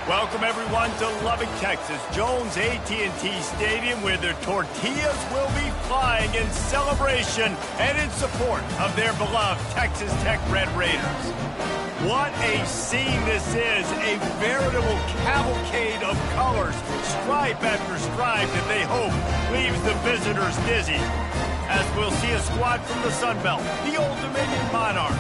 Welcome everyone to Lubbock, Texas, Jones AT&T Stadium, where their tortillas will be flying in celebration and in support of their beloved Texas Tech Red Raiders. What a scene this is, a veritable cavalcade of colors, stripe after stripe that they hope leaves the visitors dizzy. As we'll see a squad from the Sun Belt, the Old Dominion Monarchs,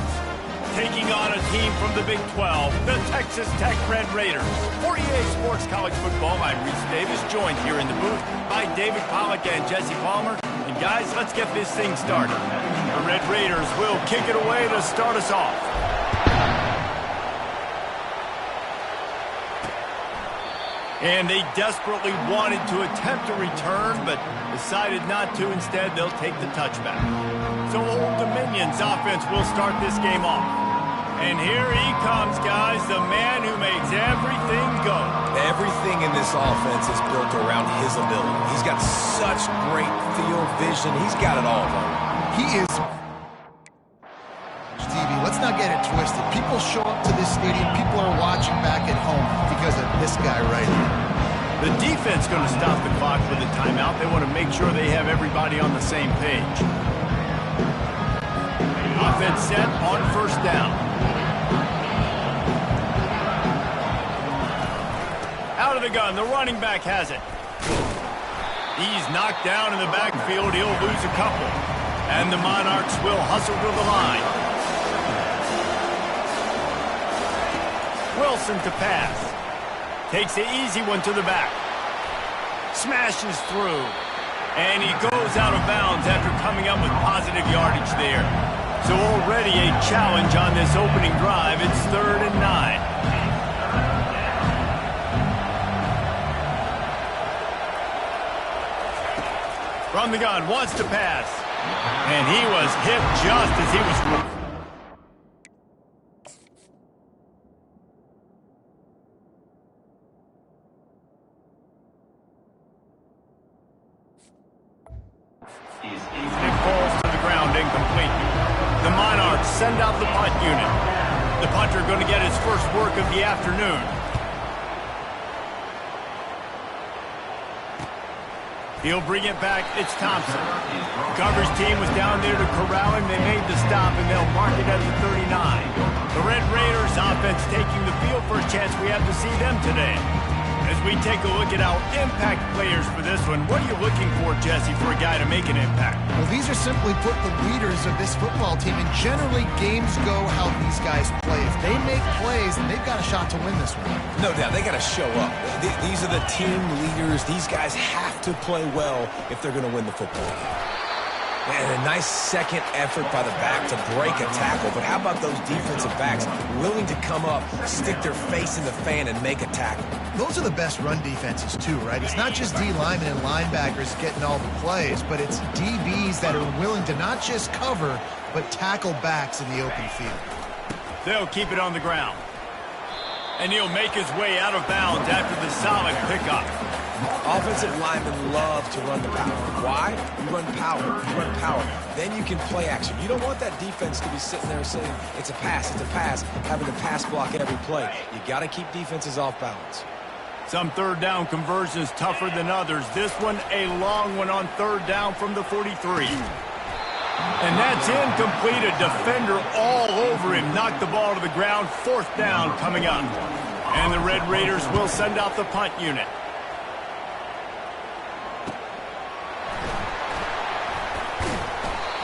taking on a team from the Big 12, the Texas Tech Red Raiders. For EA Sports College Football, I'm Reese Davis, joined here in the booth by David Pollack and Jesse Palmer. And guys, let's get this thing started. The Red Raiders will kick it away to start us off. And they desperately wanted to attempt a return, but decided not to. Instead, they'll take the touchback. So Old Dominion's offense will start this game off. And here he comes, guys, the man who makes everything go. Everything in this offense is built around his ability. He's got such great field vision. He's got it all, though. He is... Stevie, let's not get it twisted. People show up to this stadium. People are watching back at home because of this guy right here. The defense going to stop the clock with a timeout. They want to make sure they have everybody on the same page. Offense set on first down. Out of the gun, the running back has it. He's knocked down in the backfield. He'll lose a couple. And the Monarchs will hustle to the line. Wilson to pass. Takes the easy one to the back. Smashes through. And he goes out of bounds after coming up with positive yardage there. So already a challenge on this opening drive. It's 3rd and 9. From the gun, wants to pass. And he was hit just as he was... It falls to the ground incomplete. The Monarchs send out the punt unit. The punter going to get his first work of the afternoon. He'll bring it back. It's Thompson. Coverage team was down there to corral him. They made the stop, and they'll mark it as a 39. The Red Raiders offense taking the field for a chance we have to see them today. As we take a look at our impact players for this one, what are you looking for, Jesse, for a guy to make an impact? Well, these are simply put the leaders of this football team, and generally games go how these guys play. If they make plays, then they've got a shot to win this one. No doubt, they got to show up. These are the team leaders. These guys have to play well if they're going to win the football game. And a nice second effort by the back to break a tackle. But how about those defensive backs willing to come up, stick their face in the fan, and make a tackle? Those are the best run defenses, too, right? It's not just D linemen and linebackers getting all the plays, but it's DBs that are willing to not just cover, but tackle backs in the open field. They'll keep it on the ground. And he'll make his way out of bounds after the solid pickup. Offensive linemen love to run the power. Why? You run power. You run power. Then you can play action. You don't want that defense to be sitting there saying, it's a pass, having to pass block every play. You got to keep defenses off balance. Some third down conversions tougher than others. This one, a long one on 3rd down from the 43. And that's incomplete. A defender all over him. Knocked the ball to the ground. 4th down coming up. And the Red Raiders will send out the punt unit.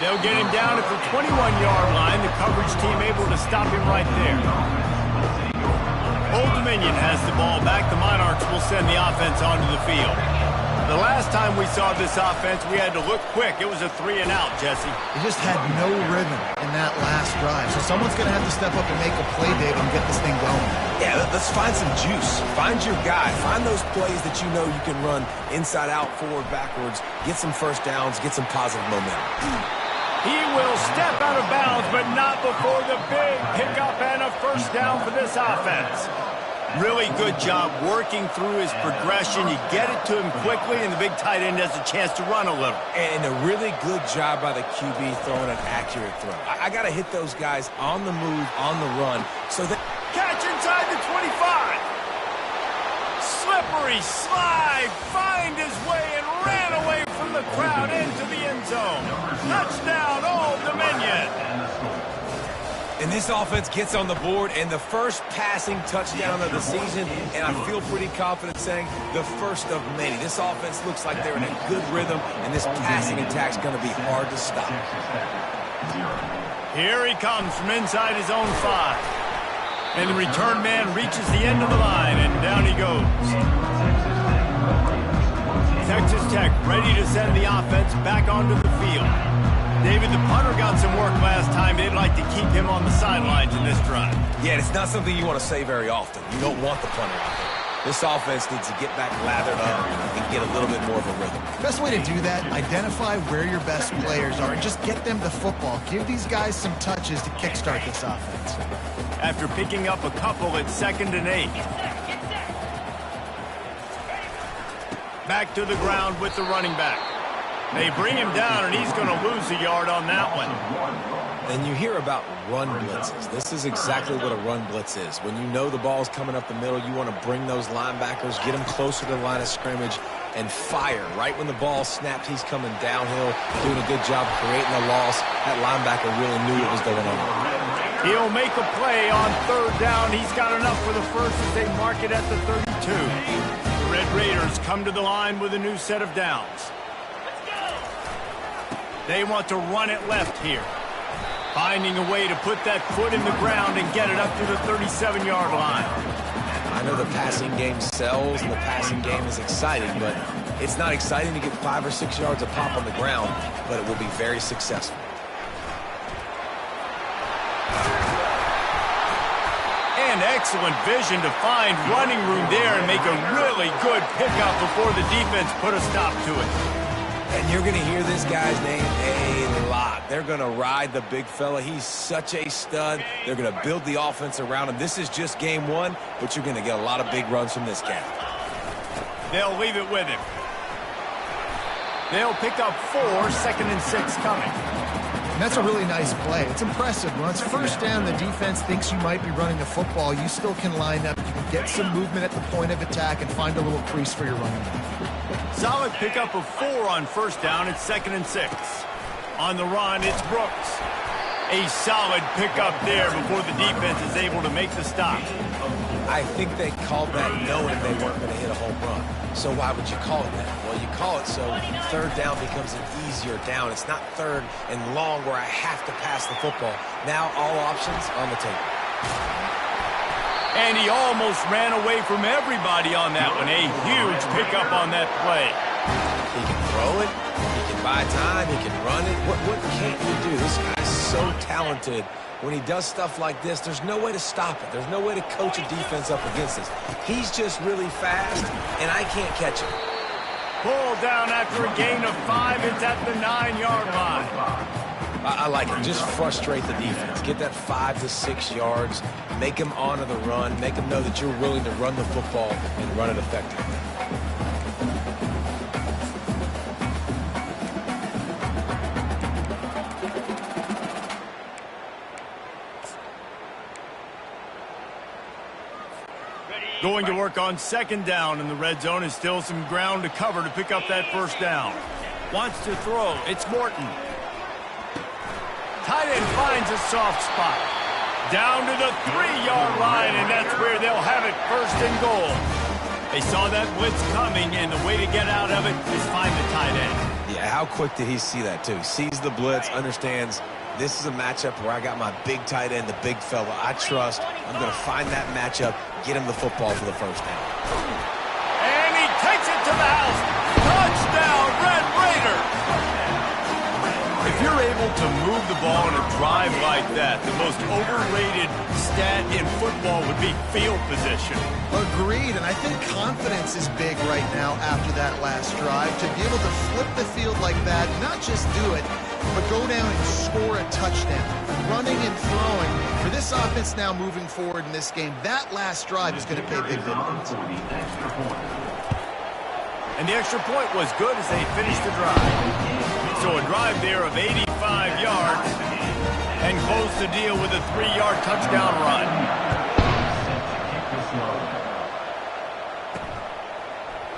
They'll get him down at the 21-yard line. The coverage team able to stop him right there. Old Dominion has the ball back. The Monarchs will send the offense onto the field. The last time we saw this offense, we had to look quick. It was a 3-and-out, Jesse. They just had no rhythm in that last drive. So someone's going to have to step up and make a play, Dave, and get this thing going. Yeah, let's find some juice. Find your guy. Find those plays that you know you can run inside out, forward, backwards. Get some first downs. Get some positive momentum. He will step out of bounds, but not before the big pickup and a first down for this offense. Really good job working through his progression. You get it to him quickly, and the big tight end has a chance to run a little. And a really good job by the QB throwing an accurate throw. I got to hit those guys on the move, on the run, so that... Catch inside the 25. slippery slide, find his way and ran away from the crowd into the end zone. Touchdown, Old Dominion. And this offense gets on the board, and the first passing touchdown of the season, and I feel pretty confident saying the first of many. This offense looks like they're in a good rhythm, and this passing attack's going to be hard to stop. Here he comes from inside his own 5. And the return man reaches the end of the line, and down he goes. Texas Tech ready to send the offense back onto the field. David, the punter got some work last time. They'd like to keep him on the sidelines in this drive. Yeah, it's not something you want to say very often. You don't want the punter out there. This offense needs to get back lathered up and get a little bit more of a rhythm. Best way to do that, identify where your best players are and just get them the football. Give these guys some touches to kickstart this offense. After picking up a couple at 2nd and 8. Back to the ground with the running back. They bring him down, and he's going to lose a yard on that one. And you hear about run blitzes. This is exactly what a run blitz is. When you know the ball's coming up the middle, you want to bring those linebackers, get them closer to the line of scrimmage, and fire. Right when the ball snaps, he's coming downhill, doing a good job creating a loss. That linebacker really knew what was going on. He'll make a play on 3rd down. He's got enough for the first as they mark it at the 32. The Red Raiders come to the line with a new set of downs. They want to run it left here. Finding a way to put that foot in the ground and get it up to the 37-yard line. I know the passing game sells and the passing game is exciting, but it's not exciting to get 5 or 6 yards a pop on the ground, but it will be very successful. And excellent vision to find running room there and make a really good pickup before the defense put a stop to it. And you're going to hear this guy's name a lot. They're going to ride the big fella. He's such a stud. They're going to build the offense around him. This is just game 1, but you're going to get a lot of big runs from this guy. They'll leave it with him. They'll pick up 4, 2nd and 6 coming. And that's a really nice play. It's impressive. When it's 1st down, the defense thinks you might be running the football. You still can line up. You can get some movement at the point of attack and find a little crease for your running back. Solid pickup of 4 on 1st down. It's 2nd and 6. On the run, it's Brooks. A solid pickup there before the defense is able to make the stop. I think they called that knowing they weren't going to hit a home run. So why would you call it that? Well, you call it so 3rd down becomes an easier down. It's not 3rd and long where I have to pass the football. Now all options on the table. And he almost ran away from everybody on that one. A huge pickup on that play. He can throw it. He can buy time. He can run it. What can't you do? This guy's so talented. When he does stuff like this, there's no way to stop it. There's no way to coach a defense up against this. He's just really fast, and I can't catch him. Pulled down after a gain of 5. It's at the 9-yard line. I like it. Just frustrate the defense. Get that 5 to 6 yards. Make them honor the run. Make them know that you're willing to run the football and run it effectively. Going to work on 2nd down in the red zone. Is still some ground to cover to pick up that 1st down. Wants to throw. It's Morton. Tight end finds a soft spot. Down to the 3-yard line, and that's where they'll have it 1st and goal. They saw that blitz coming, and the way to get out of it is find the tight end. Yeah, how quick did he see that, too? Sees the blitz, understands this is a matchup where I got my big tight end, the big fella I trust. I'm going to find that matchup, get him the football for the 1st down. And he takes it to the house. Touchdown, Red Raiders! If you're able to move the ball in a drive like that, the most overrated stat in football would be field position. Agreed, and I think confidence is big right now after that last drive. To be able to flip the field like that, not just do it, but go down and score a touchdown. Running and throwing. For this offense now moving forward in this game, that last drive is going to pay big dividends. And the extra point was good as they finished the drive. So a drive there of 85 yards and close the deal with a 3-yard touchdown run.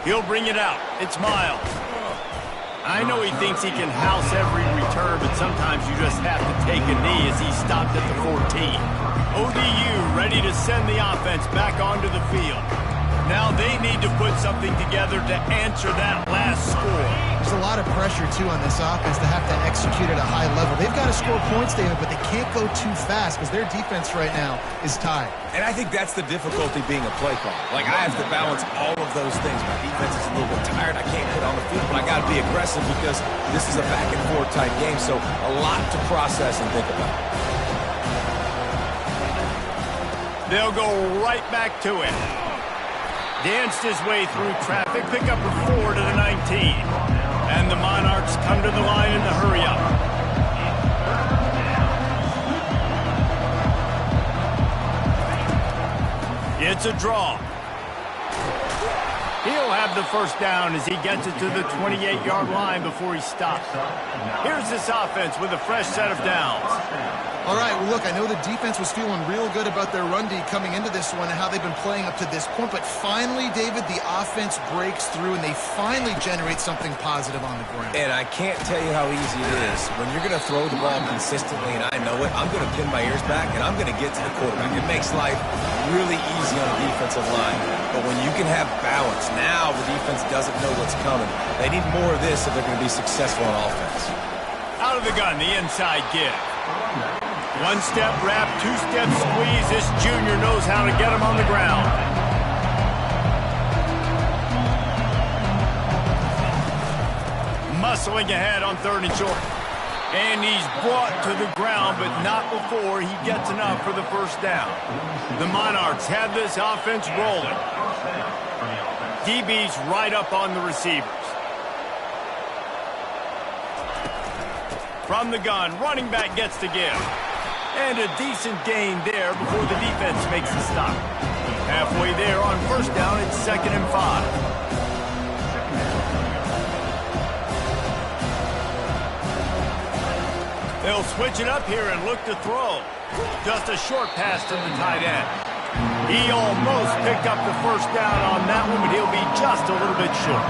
He'll bring it out. It's Miles. I know he thinks he can house every return, but sometimes you just have to take a knee as he stopped at the 14. ODU ready to send the offense back onto the field. Now they need to put something together to answer that last score. There's a lot of pressure, too, on this offense to have to execute at a high level. They've got to score points, David, but they can't go too fast because their defense right now is tied. And I think that's the difficulty being a play caller. Like, I have to balance all of those things. My defense is a little bit tired. I can't get on the field, but I got to be aggressive because this is a back-and-forth type game, so a lot to process and think about. They'll go right back to it. Danced his way through traffic, pick up a 4 to the 19. And the Monarchs come to the line in the hurry-up. It's a draw. He'll have the first down as he gets it to the 28-yard line before he stops. Here's this offense with a fresh set of downs. All right, well, look, I know the defense was feeling real good about their run D coming into this one and how they've been playing up to this point, but finally, David, the offense breaks through and they finally generate something positive on the ground. And I can't tell you how easy it is. When you're going to throw the ball consistently, and I know it, I'm going to pin my ears back and I'm going to get to the quarterback. It makes life really easy on the defensive line. But when you can have balance, now the defense doesn't know what's coming. They need more of this if they're going to be successful on offense. Out of the gun, the inside give. One-step wrap, two-step squeeze. This junior knows how to get him on the ground. Muscling ahead on 3rd and short. And he's brought to the ground, but not before he gets enough for the first down. The Monarchs have this offense rolling. DB's right up on the receivers. From the gun, running back gets to give. And a decent gain there before the defense makes the stop. Halfway there on first down, it's 2nd and 5. They'll switch it up here and look to throw. Just a short pass to the tight end. He almost picked up the first down on that one, but he'll be just a little bit short.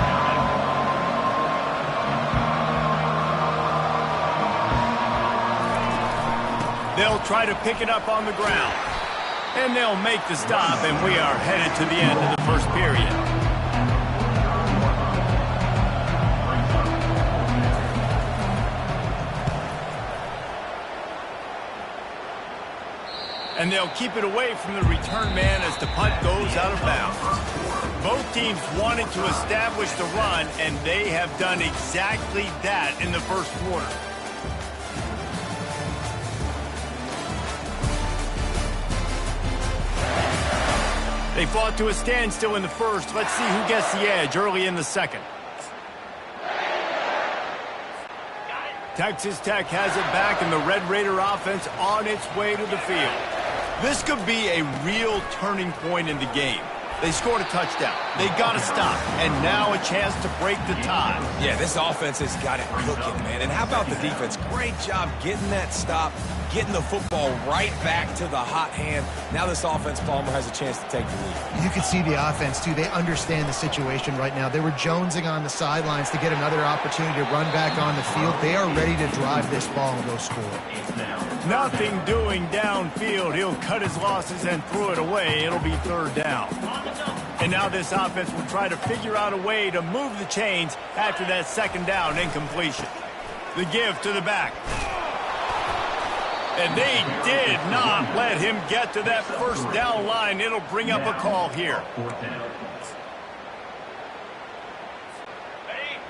They'll try to pick it up on the ground. And they'll make the stop, and we are headed to the end of the first period. And they'll keep it away from the return man as the punt goes out of bounds. Both teams wanted to establish the run, and they have done exactly that in the first quarter. They fought to a standstill in the first. Let's see who gets the edge early in the second. Texas Tech has it back, and the Red Raider offense on its way to the field. This could be a real turning point in the game. They scored a touchdown. They got to stop, and now a chance to break the tie. Yeah, this offense has got it cooking, man. And how about the defense? Great job getting that stop, getting the football right back to the hot hand. Now this offense, Palmer, has a chance to take the lead. You can see the offense, too. They understand the situation right now. They were jonesing on the sidelines to get another opportunity to run back on the field. They are ready to drive this ball and go score. Nothing doing downfield. He'll cut his losses and throw it away. It'll be 3rd down. And now this offense will try to figure out a way to move the chains after that 2nd down incompletion. The give to the back. And they did not let him get to that first down line. It'll bring up a call here.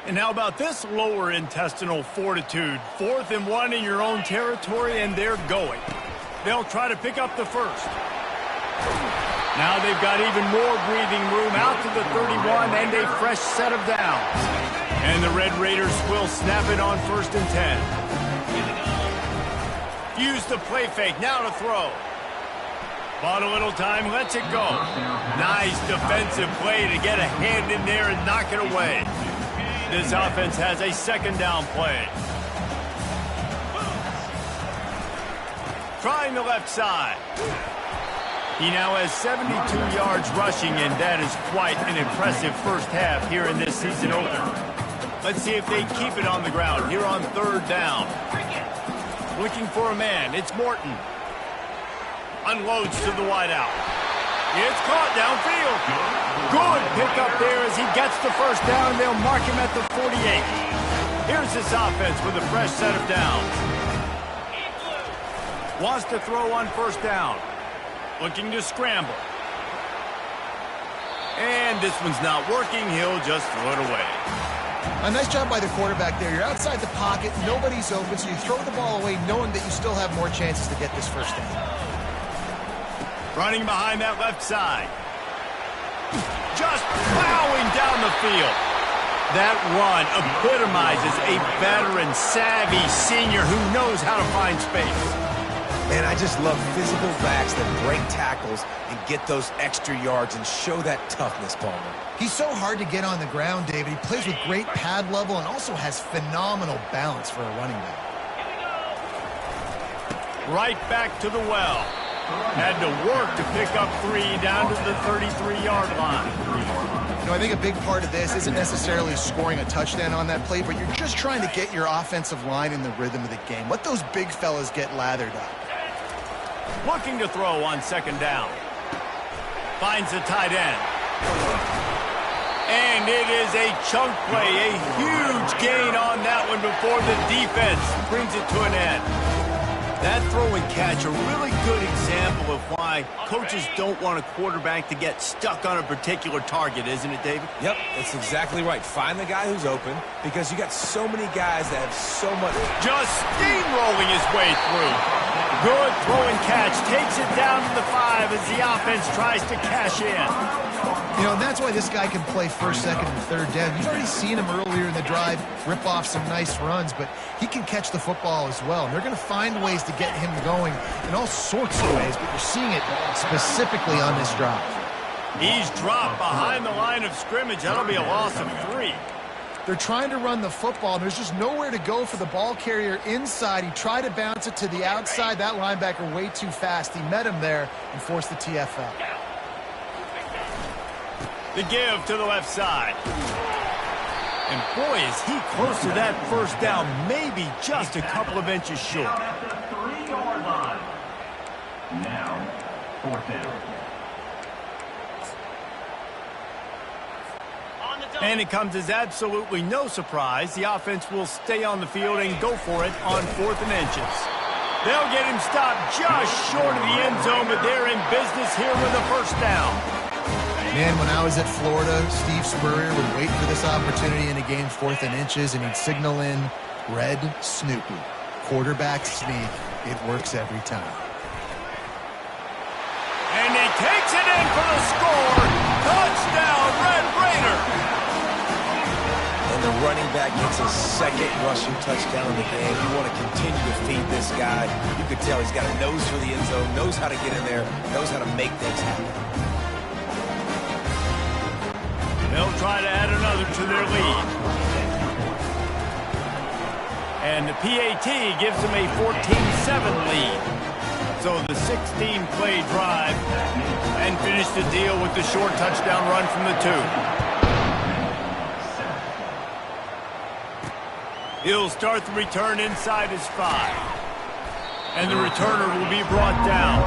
And how about this lower intestinal fortitude? 4th and 1 in your own territory, and they're going. They'll try to pick up the first. Now they've got even more breathing room out to the 31 and a fresh set of downs. And the Red Raiders will snap it on 1st and 10. Use the play fake, now to throw. Bought a little time, lets it go. Nice defensive play to get a hand in there and knock it away. This offense has a 2nd down play. Trying the left side. He now has 72 yards rushing, and that is quite an impressive first half here in this season opener. Let's see if they keep it on the ground here on third down. Looking for a man. It's Morton. Unloads to the wideout. It's caught downfield. Good pickup there as he gets the first down, and they'll mark him at the 48. Here's this offense with a fresh set of downs. Wants to throw on first down. Looking to scramble. And this one's not working. He'll just throw it away. A nice job by the quarterback there. You're outside the pocket. Nobody's open, so you throw the ball away knowing that you still have more chances to get this first down. Running behind that left side. Just plowing down the field. That run epitomizes a veteran, savvy senior who knows how to find space. And I just love physical backs that break tackles and get those extra yards and show that toughness, Palmer. He's so hard to get on the ground, David. He plays with great pad level and also has phenomenal balance for a running back. Right back to the well. Had to work to pick up 3 down to the 33-yard line. You know, I think a big part of this isn't necessarily scoring a touchdown on that play, but you're just trying to get your offensive line in the rhythm of the game. Let those big fellas get lathered up. Looking to throw on second down. Finds the tight end. And it is a chunk play, a huge gain on that one before the defense brings it to an end. That throw and catch, a really good example of why coaches don't want a quarterback to get stuck on a particular target, isn't it, David? Yep, that's exactly right. Find the guy who's open because you got so many guys that have so much. Just steamrolling his way through. Good throw and catch. Takes it down to the 5 as the offense tries to cash in. You know, and that's why this guy can play first, second, and third down. You've already seen him earlier in the drive rip off some nice runs, but he can catch the football as well. And they're going to find ways to get him going in all sorts of ways, but you're seeing it specifically on this drive. He's dropped behind the line of scrimmage. That'll be a loss of 3. They're trying to run the football, and there's just nowhere to go for the ball carrier inside. He tried to bounce it to the outside. That linebacker way too fast. He met him there and forced the TFL. The give to the left side. And boy, is he close to that first down, maybe just a couple of inches short. At the 3-yard line. Now, fourth down. And it comes as absolutely no surprise. The offense will stay on the field and go for it on 4th and inches. They'll get him stopped just short of the end zone, but they're in business here with a first down. Man, when I was at Florida, Steve Spurrier would wait for this opportunity in a game 4th and inches, and he'd signal in Red Snoopy. Quarterback sneak. It works every time. And he takes it in for the score. Touchdown, Red Raider. And the running back gets his 2nd rushing touchdown in the game. You want to continue to feed this guy. You can tell he's got a nose for the end zone, knows how to get in there, knows how to make things happen. They'll try to add another to their lead. And the PAT gives them a 14-7 lead. So the 16-play drive and finish the deal with the short touchdown run from the 2. He'll start the return inside his 5. And the returner will be brought down.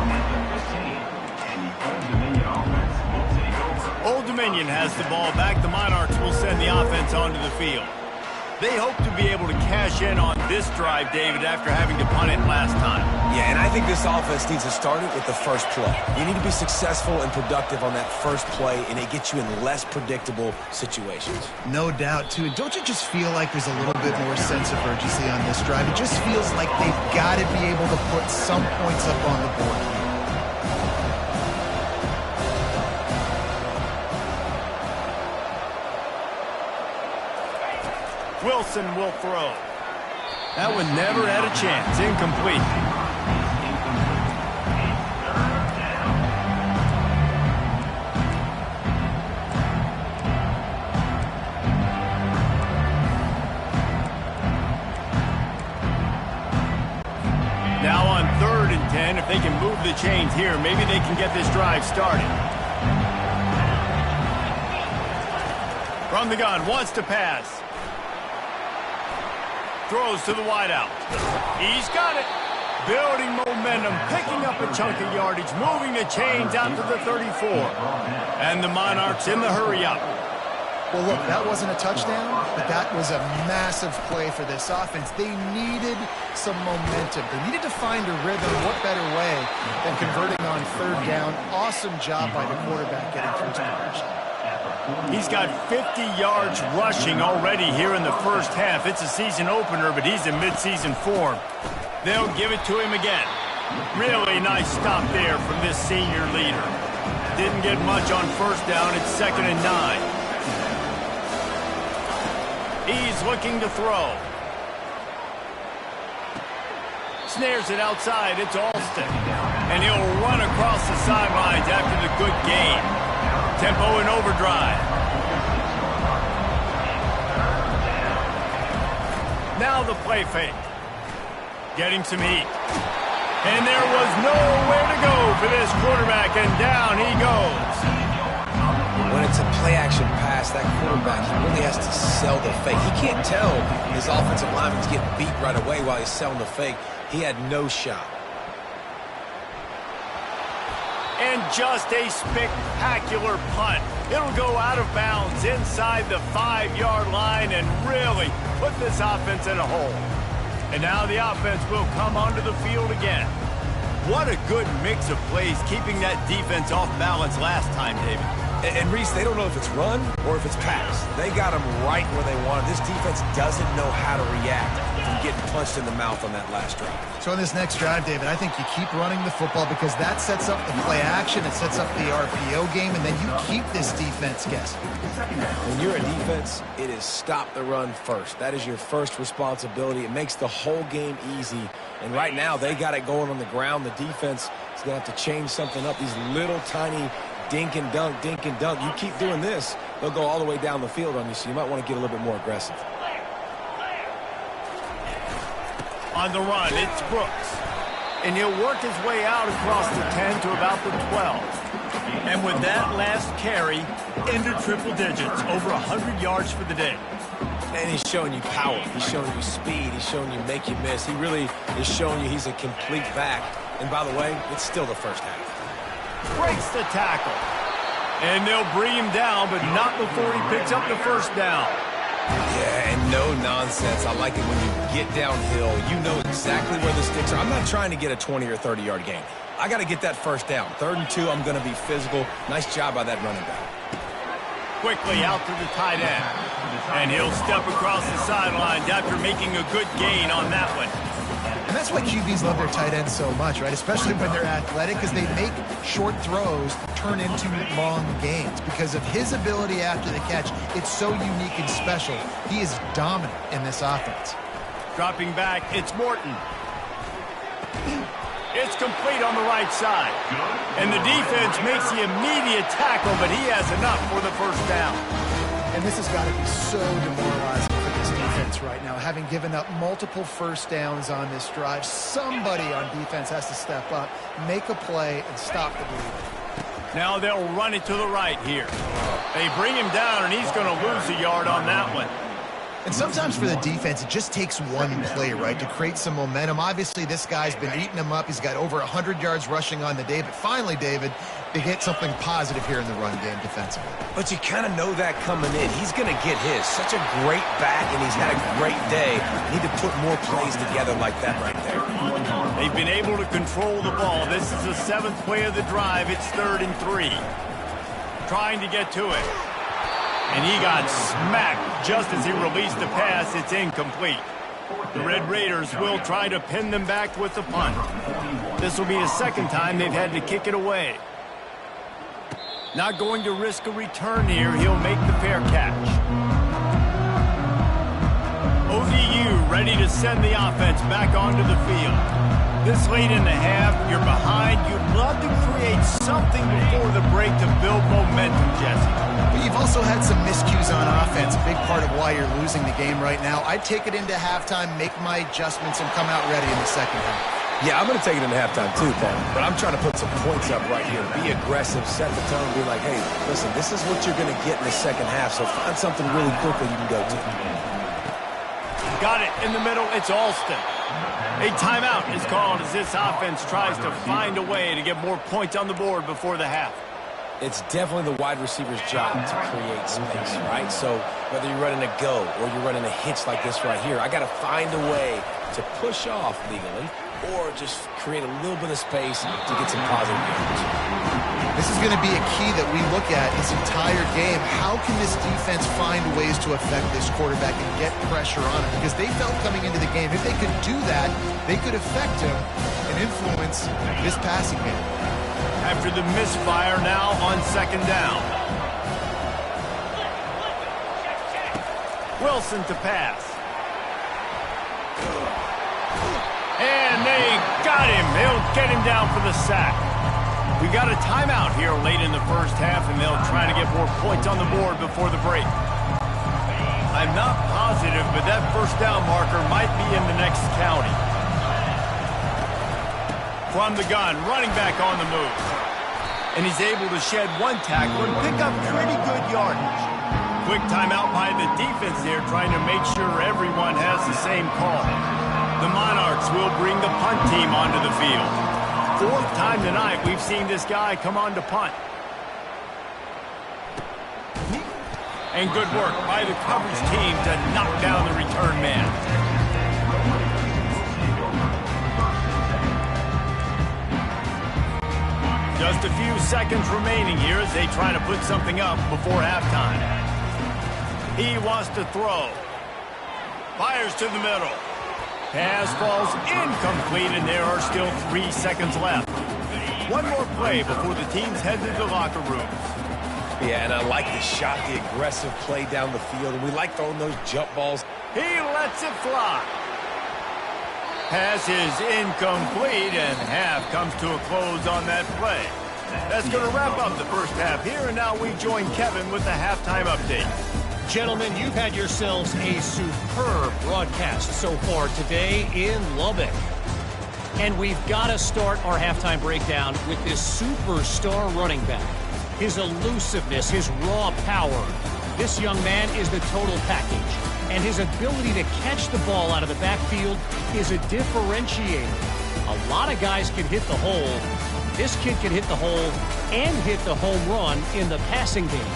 Old Dominion has the ball back. The Monarchs will send the offense onto the field. They hope to be able to cash in on this drive, David, after having to punt it last time. Yeah, and I think this offense needs to start it with the first play. You need to be successful and productive on that first play, and it gets you in less predictable situations. No doubt, too. And don't you just feel like there's a little bit more sense of urgency on this drive? It just feels like they've got to be able to put some points up on the board here. Wilson will throw. That one never had a chance. Incomplete. Now on 3rd and 10, if If they can move the chains here, maybe they can get this drive started. From the gun, wants to pass. Throws to the wideout. He's got it. Building momentum, picking up a chunk of yardage, moving the chains out to the 34. And the Monarchs in the hurry-up. Well, look, that wasn't a touchdown, but that was a massive play for this offense. They needed some momentum. They needed to find a rhythm. What better way than converting on third down? Awesome job by the quarterback getting through his progression. He's got 50 yards rushing already here in the first half. It's a season opener, but he's in midseason form. They'll give it to him again. Really nice stop there from this senior leader. Didn't get much on first down. It's 2nd and 9. He's looking to throw. Snares it outside. It's Alston. And he'll run across the sidelines after the good gain. Tempo in overdrive. Now the play fake. Getting some heat. And there was nowhere to go for this quarterback, and down he goes. When it's a play-action pass, that quarterback, he really has to sell the fake. He can't tell his offensive lineman's getting beat right away while he's selling the fake. He had no shot. And just a spectacular punt. It'll go out of bounds inside the 5-yard line and really put this offense in a hole. And now the offense will come onto the field again. What a good mix of plays, keeping that defense off balance last time, David. And Reese, they don't know if it's run or if it's pass. They got them right where they want it. This defense doesn't know how to react from getting punched in the mouth on that last drive. So in this next drive, David, I think you keep running the football because that sets up the play action, it sets up the RPO game, and then you keep this defense guessing. When you're a defense, it is stop the run first. That is your first responsibility. It makes the whole game easy. And right now, they got it going on the ground. The defense is going to have to change something up. These little tiny dink and dunk, dink and dunk. You keep doing this, they'll go all the way down the field on you, so you might want to get a little bit more aggressive. On the run, it's Brooks. And he'll work his way out across the 10 to about the 12. And with that last carry, into triple digits, over 100 yards for the day. And he's showing you power. He's showing you speed. He's showing you make you miss. He really is showing you he's a complete back. And by the way, it's still the first half. Breaks the tackle. And they'll bring him down, but not before he picks up the first down. Yeah, and no nonsense. I like it when you get downhill. You know exactly where the sticks are. I'm not trying to get a 20 or 30-yard gain. I got to get that first down. 3rd and 2, I'm going to be physical. Nice job by that running back. Quickly out to the tight end. And he'll step across the sidelines after making a good gain on that one. And that's why QBs love their tight ends so much, right? Especially when they're athletic, because they make short throws turn into long gains. Because of his ability after the catch, it's so unique and special. He is dominant in this offense. Dropping back, it's Morton. It's complete on the right side. And the defense makes the immediate tackle, but he has enough for the first down. And this has got to be so demoralizing for this defense right now. Having given up multiple first downs on this drive, somebody on defense has to step up, make a play, and stop the bleeding. Now they'll run it to the right here. They bring him down, and he's going to lose a yard on that one. And sometimes for the defense, it just takes one play, right, to create some momentum. Obviously, this guy's been eating them up. He's got over 100 yards rushing on the day. But finally, David, they get something positive here in the run game defensively. But you kind of know that coming in. He's going to get his. Such a great back, and he's had a great day. Need to put more plays together like that right there. They've been able to control the ball. This is the 7th play of the drive. It's 3rd and 3. Trying to get to it. And he got smacked just as he released the pass. It's incomplete. The Red Raiders will try to pin them back with the punt. This will be the 2nd time they've had to kick it away. Not going to risk a return here. He'll make the fair catch. ODU ready to send the offense back onto the field. This late in the half, you're behind. You'd love to create something before the break to build momentum, Jesse. But you've also had some miscues on offense, a big part of why you're losing the game right now. I'd take it into halftime, make my adjustments, and come out ready in the 2nd half. Yeah, I'm going to take it into halftime too, Paul. But I'm trying to put some points up right here. Be aggressive, set the tone, be like, hey, listen, this is what you're going to get in the second half, so find something really quickly you can go to. Got it in the middle. It's Alston. A timeout is called as this offense tries to find a way to get more points on the board before the half. It's definitely the wide receiver's job to create space, right? So whether you're running a go or you're running a hitch like this right here, I got to find a way to push off legally or just create a little bit of space to get some positive yards. This is going to be a key that we look at this entire game. How can this defense find ways to affect this quarterback and get pressure on him? Because they felt coming into the game, if they could do that, they could affect him and influence this passing game. After the misfire, now on second down. Wilson to pass. And they got him. They'll get him down for the sack. We got a timeout here late in the first half, and they'll try to get more points on the board before the break. I'm not positive, but that first down marker might be in the next county. From the gun, running back on the move. And he's able to shed one tackle and pick up pretty good yardage. Quick timeout by the defense there, trying to make sure everyone has the same call. The Monarchs will bring the punt team onto the field. Fourth time tonight we've seen this guy come on to punt. And good work by the coverage team to knock down the return man. Just a few seconds remaining here as they try to put something up before halftime. He wants to throw. Fires to the middle. Pass falls incomplete, and there are still 3 seconds left. One more play before the teams head to the locker rooms. Yeah, and I like the shot, the aggressive play down the field, and we like throwing those jump balls. He lets it fly. Pass is incomplete, and half comes to a close on that play. That's going to wrap up the first half here, and now we join Kevin with the halftime update. Gentlemen, you've had yourselves a superb broadcast so far today in Lubbock. And we've got to start our halftime breakdown with this superstar running back. His elusiveness, his raw power. This young man is the total package. And his ability to catch the ball out of the backfield is a differentiator. A lot of guys can hit the hole. This kid can hit the hole and hit the home run in the passing game.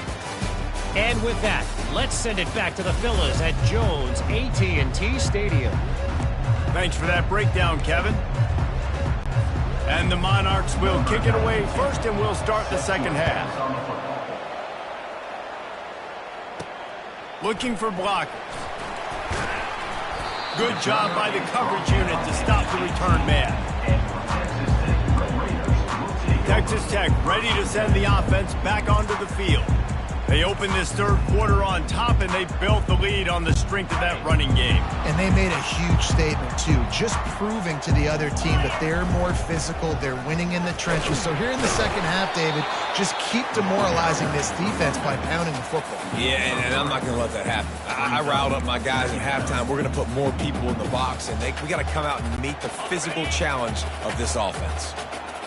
And with that, let's send it back to the fellas at Jones AT&T Stadium. Thanks for that breakdown, Kevin. And the Monarchs will kick it away first, and we'll start the second half. Looking for blockers. Good job by the coverage unit to stop the return man. Texas Tech ready to send the offense back onto the field. They opened this third quarter on top, and they built the lead on the strength of that running game. And they made a huge statement, too, just proving to the other team that they're more physical, they're winning in the trenches. So here in the second half, David, just keep demoralizing this defense by pounding the football. Yeah, and I'm not going to let that happen. I riled up my guys at halftime. We're going to put more people in the box, and we got to come out and meet the physical challenge of this offense.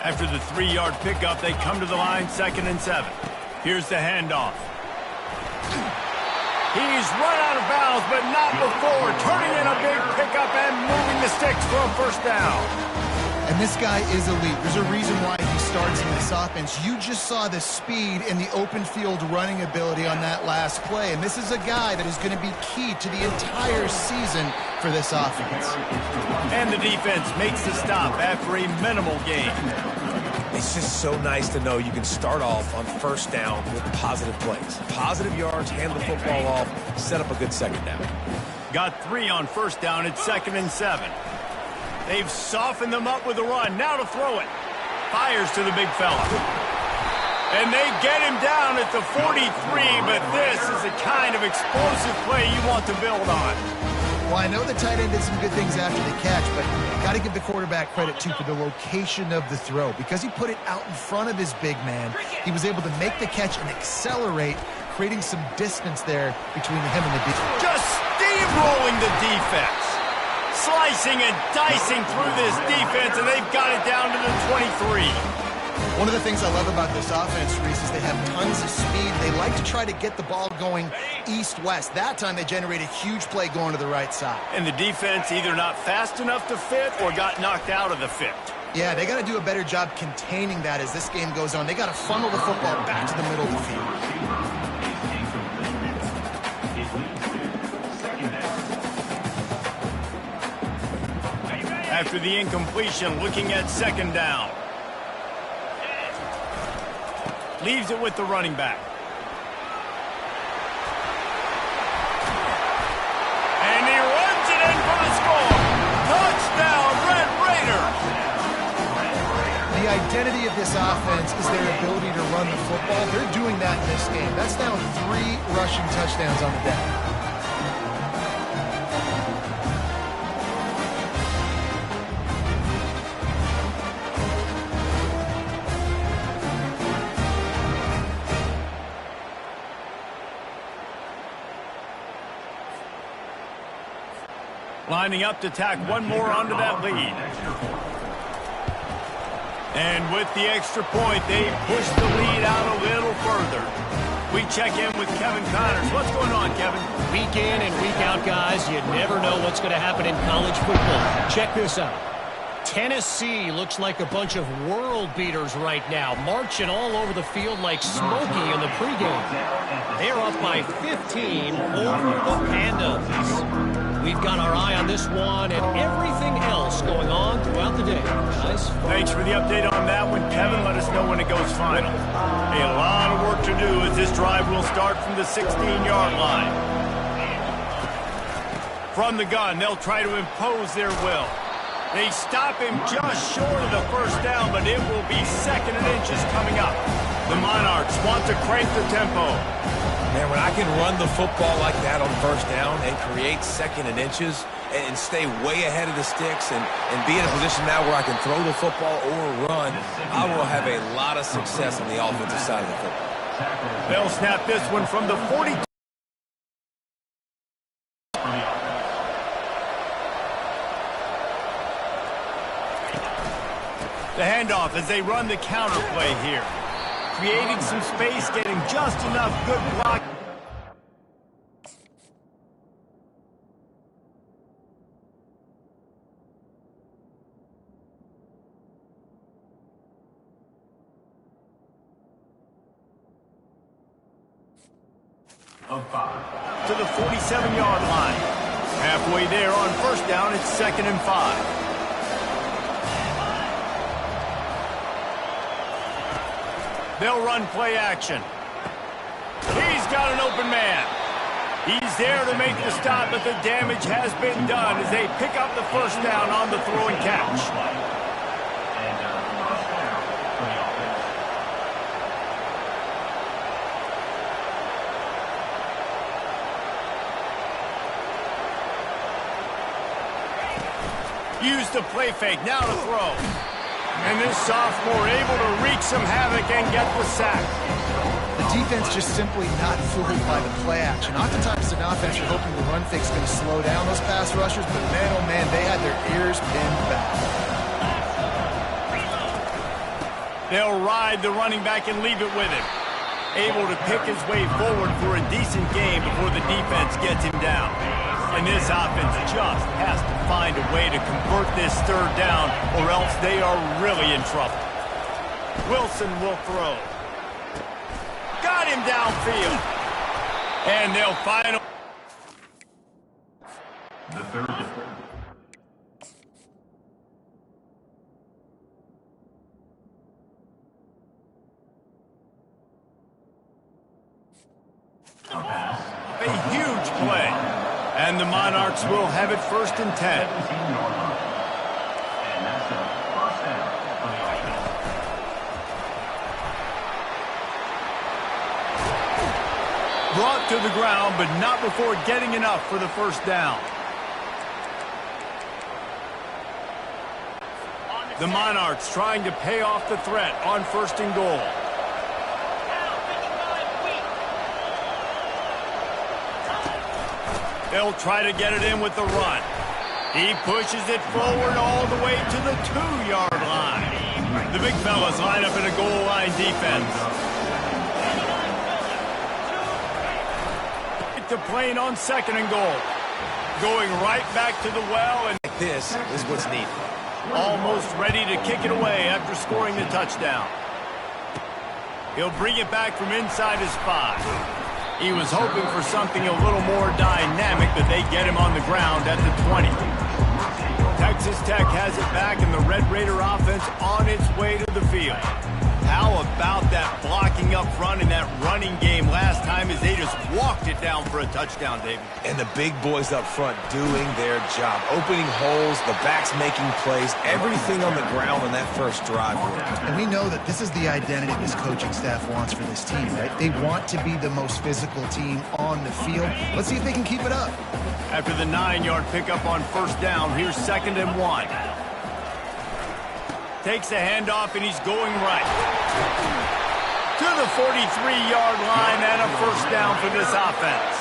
After the 3-yard pickup, they come to the line, 2nd and 7. Here's the handoff. He's run out of bounds, but not before turning in a big pickup and moving the sticks for a first down. And this guy is elite. There's a reason why he starts in this offense. You just saw the speed and the open field running ability on that last play. And this is a guy that is going to be key to the entire season for this offense. And the defense makes the stop after a minimal gain. It's just so nice to know you can start off on first down with positive plays. Positive yards, hand the football off, set up a good second down. Got 3 on first down at 2nd and 7. They've softened them up with a run. Now to throw it. Fires to the big fella. And they get him down at the 43, but this is the kind of explosive play you want to build on. Well, I know the tight end did some good things after the catch, but got to give the quarterback credit, too, for the location of the throw. Because he put it out in front of his big man, he was able to make the catch and accelerate, creating some distance there between him and the defense. Just steamrolling the defense. Slicing and dicing through this defense, and they've got it down to the 23. One of the things I love about this offense, Reese, is they have tons of speed. They like to try to get the ball going east-west. That time they generate a huge play going to the right side. And the defense either not fast enough to fit or got knocked out of the fit. Yeah, they got to do a better job containing that as this game goes on. They got to funnel the football back to the middle of the field. After the incompletion, looking at second down. Leaves it with the running back. And he runs it in for the score. Touchdown, Red Raiders. The identity of this offense is their ability to run the football. They're doing that in this game. That's now 3 rushing touchdowns on the day. Lining up to tack one more onto that lead. And with the extra point, they push the lead out a little further. We check in with Kevin Connors. What's going on, Kevin? Week in and week out, guys, you never know what's going to happen in college football. Check this out. Tennessee looks like a bunch of world beaters right now, marching all over the field like Smokey in the pregame. They're up by 15 over the Pandas. We've got our eye on this one and everything else going on throughout the day, guys. Thanks for the update on that one, Kevin. Let us know when it goes final. A lot of work to do as this drive will start from the 16-yard line. From the gun, they'll try to impose their will. They stop him just short of the first down, but it will be 2nd and inches coming up. The Monarchs want to crank the tempo. Man, when I can run the football like that on first down and create 2nd and inches and stay way ahead of the sticks and be in a position now where I can throw the football or run, I will have a lot of success on the offensive side of the football. They'll snap this one from the 42. The handoff as they run the counter play here. Creating some space, getting just enough good block. To the 47-yard line. Halfway there on first down, it's 2nd and 5. They'll run play action. He's got an open man. He's there to make the stop, but the damage has been done as they pick up the first down on the throw and catch. Use the play fake, now to throw. And this sophomore able to wreak some havoc and get the sack. The defense just simply not fooled by the play action. Oftentimes, an offense, you're hoping the run fake's going to slow down those pass rushers, but man, oh man, they had their ears pinned back. They'll ride the running back and leave it with him. Able to pick his way forward for a decent game before the defense gets him down. And this offense just has to find a way to convert this 3rd down, or else they are really in trouble. Wilson will throw. Got him downfield. And they'll find him. The 3rd. A huge play. And the Monarchs will have it 1st and 10. And that's a first down for the offense. Brought to the ground, but not before getting enough for the first down. The Monarchs trying to pay off the threat on 1st and goal. They'll try to get it in with the run. He pushes it forward all the way to the 2-yard line. The big fellas line up in a goal line defense. To playing on 2nd and goal. Going right back to the well, and This is what's needed. almost ready to kick it away after scoring the touchdown. He'll bring it back from inside his 5. He was hoping for something a little more dynamic, but they get him on the ground at the 20. Texas Tech has it back, and the Red Raider offense on its way to the field. How about that blocking up front in that running game last time as they just walked it down for a touchdown, David? And the big boys up front doing their job. Opening holes, the backs making plays, everything on the ground on that first drive. And we know that this is the identity this coaching staff wants for this team, right? They want to be the most physical team on the field. Let's see if they can keep it up. After the 9-yard pickup on 1st down, here's 2nd and 1. Takes a handoff, and he's going right to the 43-yard line, and a 1st down for this offense.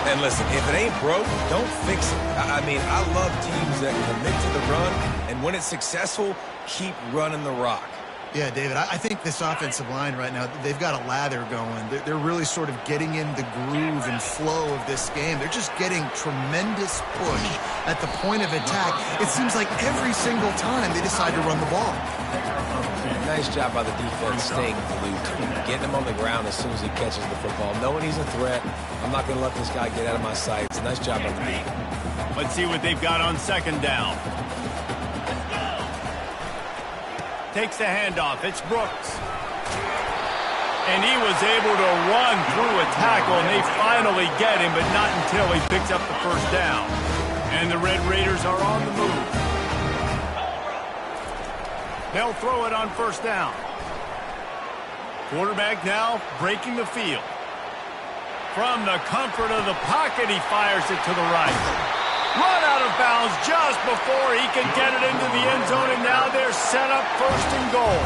And listen, if it ain't broke, don't fix it. I mean, I love teams that commit to the run, and when it's successful, keep running the rock. Yeah, David, I think this offensive line right now, they've got a lather going. They're really sort of getting in the groove and flow of this game. They're just getting tremendous push at the point of attack. It seems like every single time they decide to run the ball. Nice job by the defense staying glued to him, getting him on the ground as soon as he catches the football, knowing he's a threat. I'm not going to let this guy get out of my sights. Nice job by the defense. Let's see what they've got on 2nd down. Takes the handoff. It's Brooks. And he was able to run through a tackle, and they finally get him, but not until he picks up the 1st down. And the Red Raiders are on the move. They'll throw it on 1st down. Quarterback now breaking the field. From the comfort of the pocket, he fires it to the right. Run out of bounds just before he can get it into the end zone, and now they're set up 1st and goal.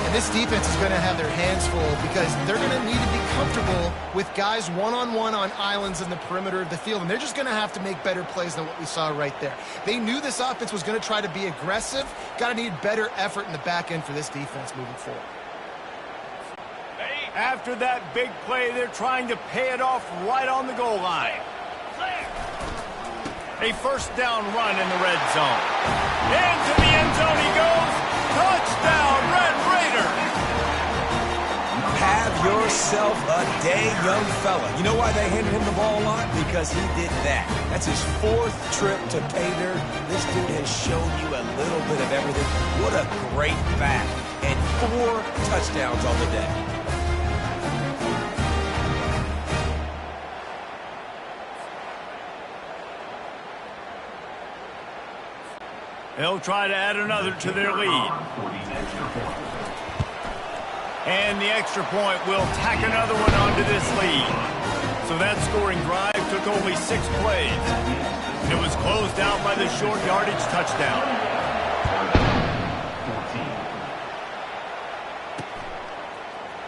And this defense is going to have their hands full because they're going to need to be comfortable with guys one-on-one on islands in the perimeter of the field, and they're just going to have to make better plays than what we saw right there. They knew this offense was going to try to be aggressive. Got to need better effort in the back end for this defense moving forward. After that big play, they're trying to pay it off right on the goal line. A 1st down run in the red zone. Into the end zone he goes. Touchdown, Red Raiders! Have yourself a day, young fella. You know why they handed him the ball a lot? Because he did that. That's his 4th trip to pay dirt. This dude has shown you a little bit of everything. What a great back. And 4 touchdowns on the day. They'll try to add another to their lead. And the extra point will tack another one onto this lead. So that scoring drive took only 6 plays. It was closed out by the short yardage touchdown.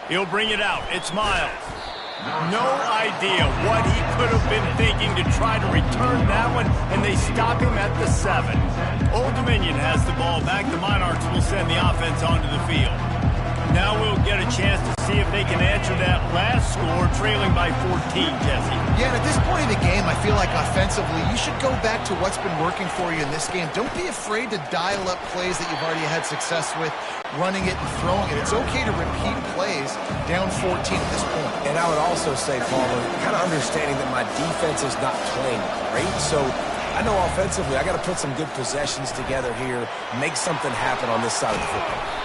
He'll bring it out. It's Miles. No idea what he could have been thinking to try to return that one, and they stop him at the 7. Old Dominion has the ball back. The Monarchs will send the offense onto the field. Now we'll get a chance to see if they can answer that last score, trailing by 14, Jesse. Yeah, and at this point in the game, I feel like offensively, you should go back to what's been working for you in this game. Don't be afraid to dial up plays that you've already had success with, running it and throwing it. It's okay to repeat plays down 14 at this point. And I would also say, Palmer, kind of understanding that my defense is not playing great, so I know offensively I got to put some good possessions together here, make something happen on this side of the football.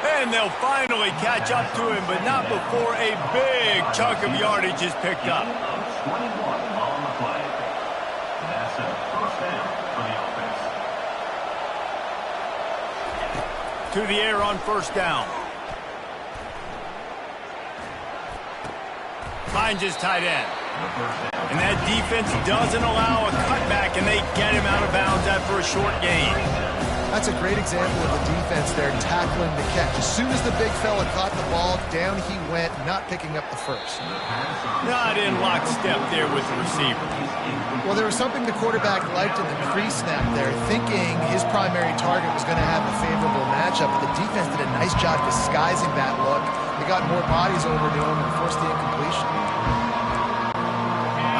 And they'll finally catch up to him, but not before a big chunk of yardage is picked up. 21 on the play. That's a 1st down for the offense. To the air on 1st down. Finds his tight end. And that defense doesn't allow a cutback, and they get him out of bounds after a short gain. That's a great example of the defense there tackling the catch. As soon as the big fella caught the ball, down he went, not picking up the first. Not in lockstep there with the receiver. Well, there was something the quarterback liked in the pre-snap there, thinking his primary target was going to have a favorable matchup, but the defense did a nice job disguising that look. They got more bodies over to him and forced the incompletion.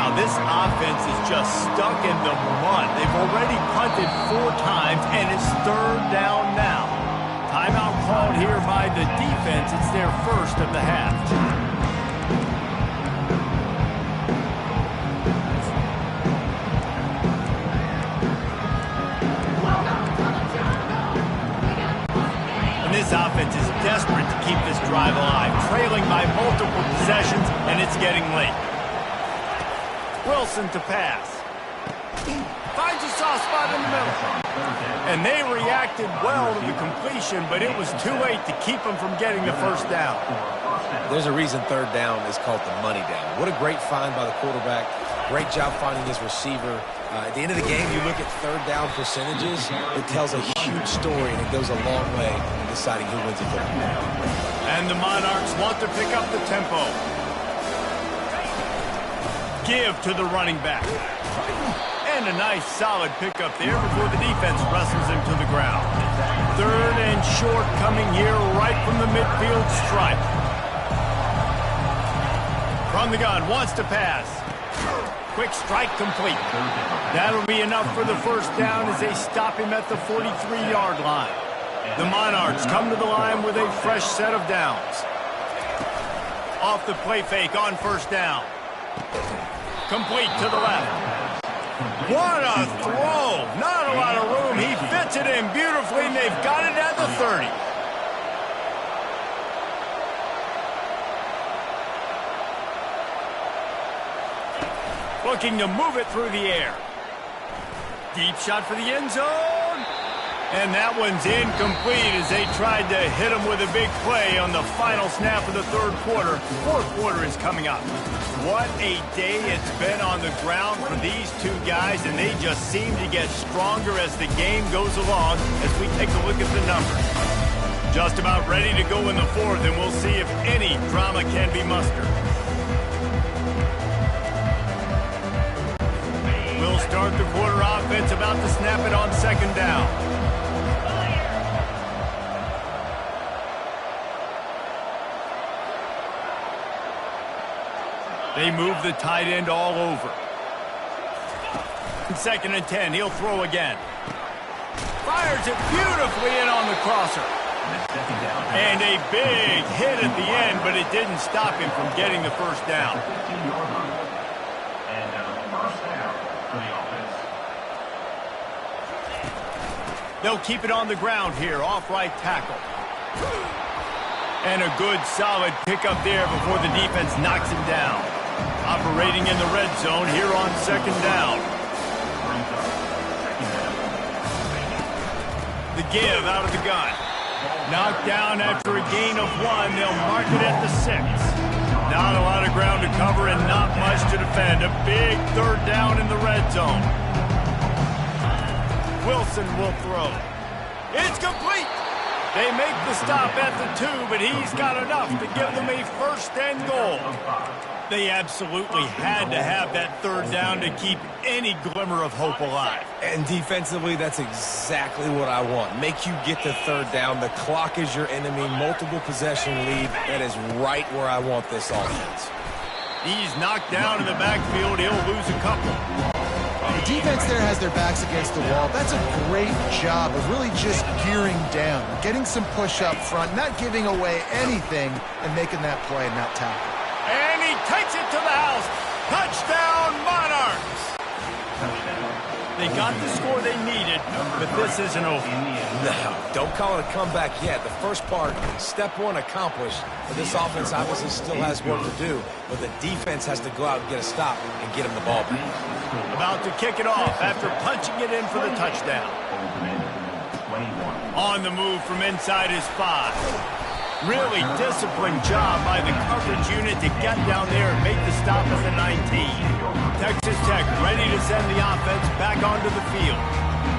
Wow, this offense is just stuck in the mud. They've already punted 4 times, and it's 3rd down now. Timeout called here by the defense. It's their first of the half. And this offense is desperate to keep this drive alive, trailing by multiple possessions, and it's getting late. Wilson to pass. Finds a soft spot in the middle. And they reacted well to the completion, but it was too late to keep them from getting the first down. There's a reason 3rd down is called the money down. What a great find by the quarterback. Great job finding his receiver. At the end of the game, you look at 3rd down percentages. It tells a huge story, and it goes a long way in deciding who wins a football. And the Monarchs want to pick up the tempo. Give to the running back. And a nice solid pickup there before the defense wrestles him to the ground. 3rd and short coming here right from the midfield stripe. From the gun, wants to pass. Quick strike complete. That'll be enough for the first down as they stop him at the 43-yard line. The Monarchs come to the line with a fresh set of downs. Off the play fake on first down. Complete to the left. What a throw! Not a lot of room. He fits it in beautifully, and they've got it at the 30. Looking to move it through the air. Deep shot for the end zone. And that one's incomplete as they tried to hit him with a big play on the final snap of the 3rd quarter. 4th quarter is coming up. What a day it's been on the ground for these 2 guys, and they just seem to get stronger as the game goes along as we take a look at the numbers. Just about ready to go in the 4th, and we'll see if any drama can be mustered. We'll start the quarter offense about to snap it on 2nd down. They move the tight end all over. 2nd and 10, he'll throw again. Fires it beautifully in on the crosser. And a big hit at the end, but it didn't stop him from getting the first down. They'll keep it on the ground here, off right tackle. And a good solid pickup there before the defense knocks him down. Operating in the red zone here on 2nd down. The give out of the gun. Knocked down after a gain of 1. They'll mark it at the 6. Not a lot of ground to cover and not much to defend. A big 3rd down in the red zone. Wilson will throw. It's complete. They make the stop at the 2, but he's got enough to give them a 1st and goal. They absolutely had to have that 3rd down to keep any glimmer of hope alive. And defensively, that's exactly what I want. Make you get the 3rd down. The clock is your enemy. Multiple possession lead. That is right where I want this offense. He's knocked down in the backfield. He'll lose a couple. The defense there has their backs against the wall. That's a great job of really just gearing down, getting some push up front, not giving away anything, and making that play and that tackle. And he takes it to the house. Touchdown, Monarchs! They got the score they needed, but this isn't over. No, don't call it a comeback yet. The first part, step 1 accomplished, but this offense obviously still has work to do, but the defense has to go out and get a stop and get him the ball back. About to kick it off after punching it in for the touchdown. On the move from inside his 5. Really disciplined job by the coverage unit to get down there and make the stop at the 19. Texas Tech ready to send the offense back onto the field.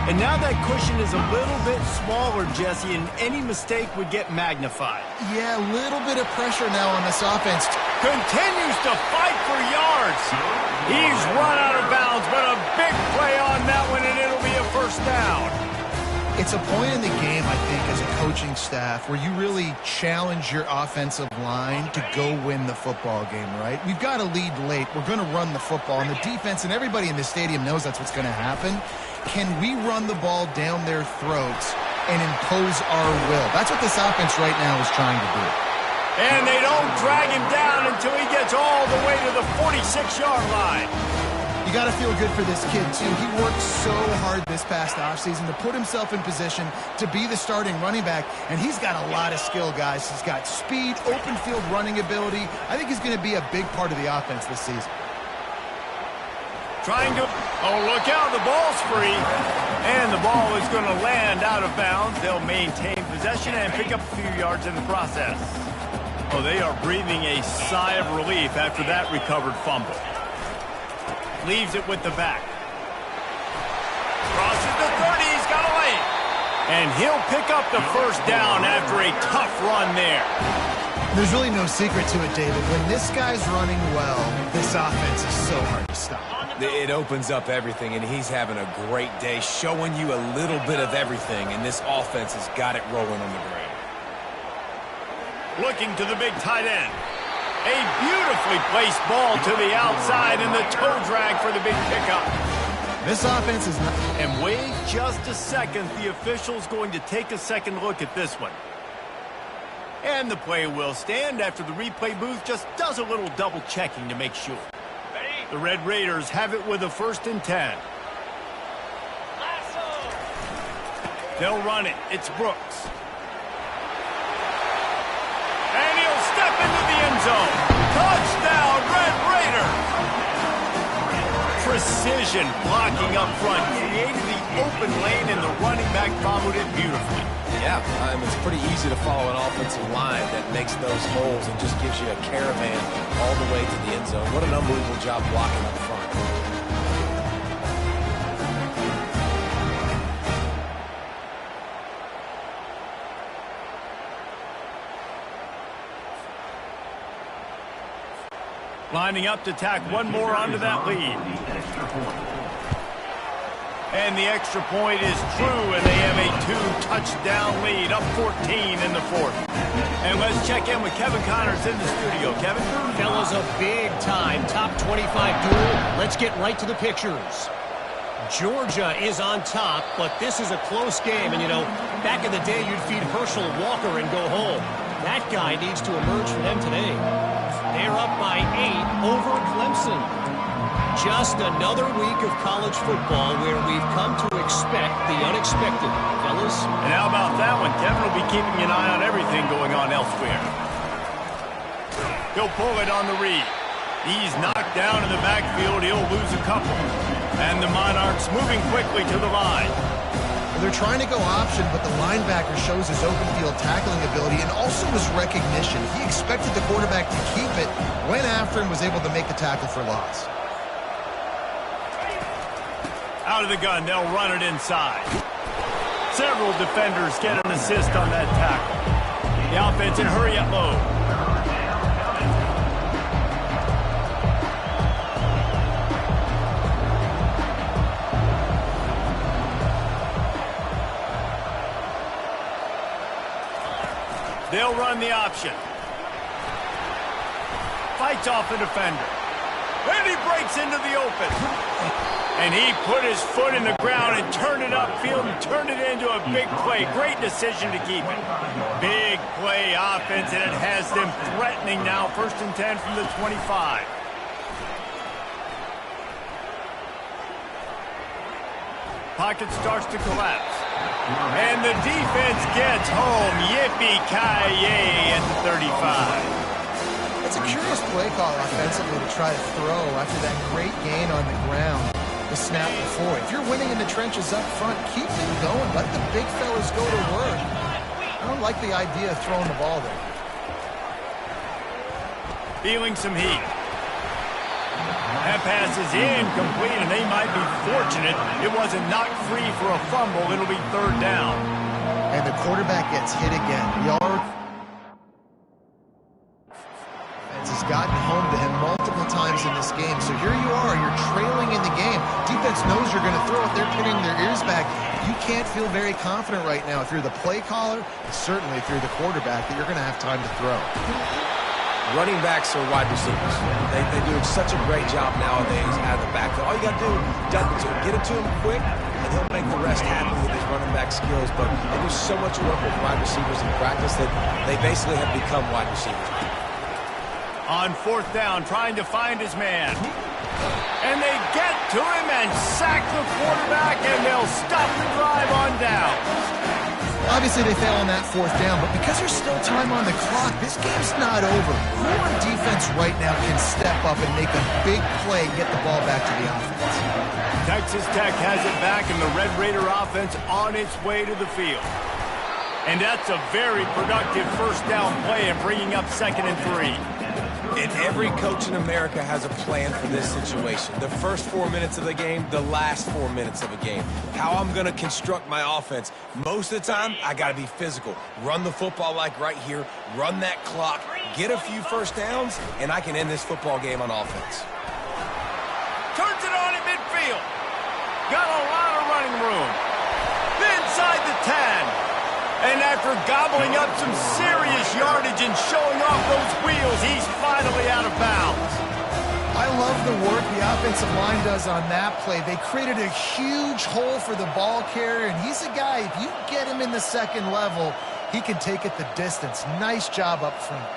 And now that cushion is a little bit smaller, Jesse, and any mistake would get magnified. Yeah, a little bit of pressure now on this offense. Continues to fight for yards. He's run out of bounds, but a big play on that one, and it'll be a first down. It's a point in the game, I think, as a coaching staff, where you really challenge your offensive line to go win the football game, right? We've got to lead late. We're going to run the football, and the defense and everybody in the stadium knows that's what's going to happen. Can we run the ball down their throats and impose our will? That's what this offense right now is trying to do. And they don't drag him down until he gets all the way to the 46-yard line. You got to feel good for this kid, too. He worked so hard this past offseason to put himself in position to be the starting running back, and he's got a lot of skill, guys. He's got speed, open field running ability. I think he's going to be a big part of the offense this season. Trying to... Oh, look out, the ball's free. And the ball is going to land out of bounds. They'll maintain possession and pick up a few yards in the process. Oh, they are breathing a sigh of relief after that recovered fumble. Leaves it with the back. Crosses the 30, he's got a lane. And he'll pick up the first down after a tough run there. There's really no secret to it, David. When this guy's running well, this offense is so hard to stop. It opens up everything, and he's having a great day, showing you a little bit of everything, and this offense has got it rolling on the ground. Looking to the big tight end. A beautifully placed ball to the outside, and the toe drag for the big pickup. This offense is not... And wait just a second. The official's going to take a second look at this one. And the play will stand after the replay booth just does a little double checking to make sure. The Red Raiders have it with a 1st and 10. They'll run it. It's Brooks. And he'll step into the end zone. Touchdown, Red Raiders! Precision blocking up front. Created the open lane, and the running back followed it beautifully. Yeah, it's pretty easy to follow an offensive line that makes those holes and just gives you a caravan all the way to the end zone. What an unbelievable job blocking up front. Lining up to tack one more onto that lead. And the extra point is true, and they have a 2-touchdown lead, up 14 in the 4th. And let's check in with Kevin Connors in the studio. Kevin? Fellas, a big-time top 25 duel. Let's get right to the pictures. Georgia is on top, but this is a close game. And, you know, back in the day, you'd feed Herschel Walker and go home. That guy needs to emerge for them today. They're up by 8 over Clemson. Just another week of college football where we've come to expect the unexpected, fellas. And how about that one? Kevin will be keeping an eye on everything going on elsewhere. He'll pull it on the read. He's knocked down in the backfield. He'll lose a couple. And the Monarchs moving quickly to the line. They're trying to go option, but the linebacker shows his open field tackling ability and also his recognition. He expected the quarterback to keep it, went after and was able to make the tackle for loss. Out of the gun, they'll run it inside. Several defenders get an assist on that tackle. The offense in hurry up mode. They'll run the option. Fights off a defender. And he breaks into the open. And he put his foot in the ground and turned it upfield and turned it into a big play. Great decision to keep it. Big play offense, and it has them threatening now. 1st and 10 from the 25. Pocket starts to collapse. And the defense gets home. Yippee-ki-yay at the 35. It's a curious play call offensively to try to throw after that great gain on the ground the snap before. If you're winning in the trenches up front, keep it going. Let the big fellas go to work. I don't like the idea of throwing the ball there. Feeling some heat. That pass is incomplete, and they might be fortunate it wasn't knocked free for a fumble. It'll be third down. And the quarterback gets hit again. Has gotten home to him multiple times in this game. So here you are, you're trailing in the game. Defense knows you're going to throw it. They're pinning their ears back. You can't feel very confident right now if you're the play caller, and certainly if you're the quarterback, that you're going to have time to throw. Running backs are wide receivers. They do such a great job nowadays out of the backfield. All you got to do is dump it to him. Get it to him quick, and he'll make the rest happen with his running back skills. But they do so much work with wide receivers in practice that they basically have become wide receivers. On fourth down, trying to find his man. And they get to him and sack the quarterback, and they'll stop the drive on down. Obviously, they fail on that fourth down, but because there's still time on the clock, this game's not over. Who on defense right now can step up and make a big play and get the ball back to the offense? Texas Tech has it back, and the Red Raider offense on its way to the field. And that's a very productive first down play and bringing up 2nd and 3. And every coach in America has a plan for this situation. The first 4 minutes of the game, the last 4 minutes of a game. How I'm going to construct my offense. Most of the time, I got to be physical. Run the football like right here. Run that clock. Get a few first downs, and I can end this football game on offense. Turns it on in midfield. Got a lot of running room. Inside the 10. And after gobbling up some serious yardage and showing off those wheels, he's finally out of bounds. I love the work the offensive line does on that play. They created a huge hole for the ball carrier, and he's a guy, if you get him in the second level, he can take it the distance. Nice job up front.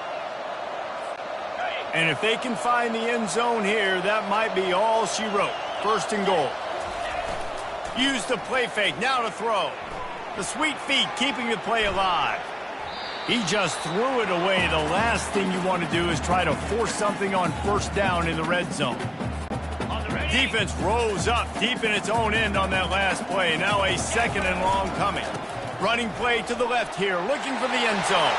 And if they can find the end zone here, that might be all she wrote. 1st and goal. Use the play fake, now to throw. The sweet feet keeping the play alive. He just threw it away. The last thing you want to do is try to force something on first down in the red zone. Defense rose up deep in its own end on that last play. Now a 2nd and long coming. Running play to the left here, looking for the end zone.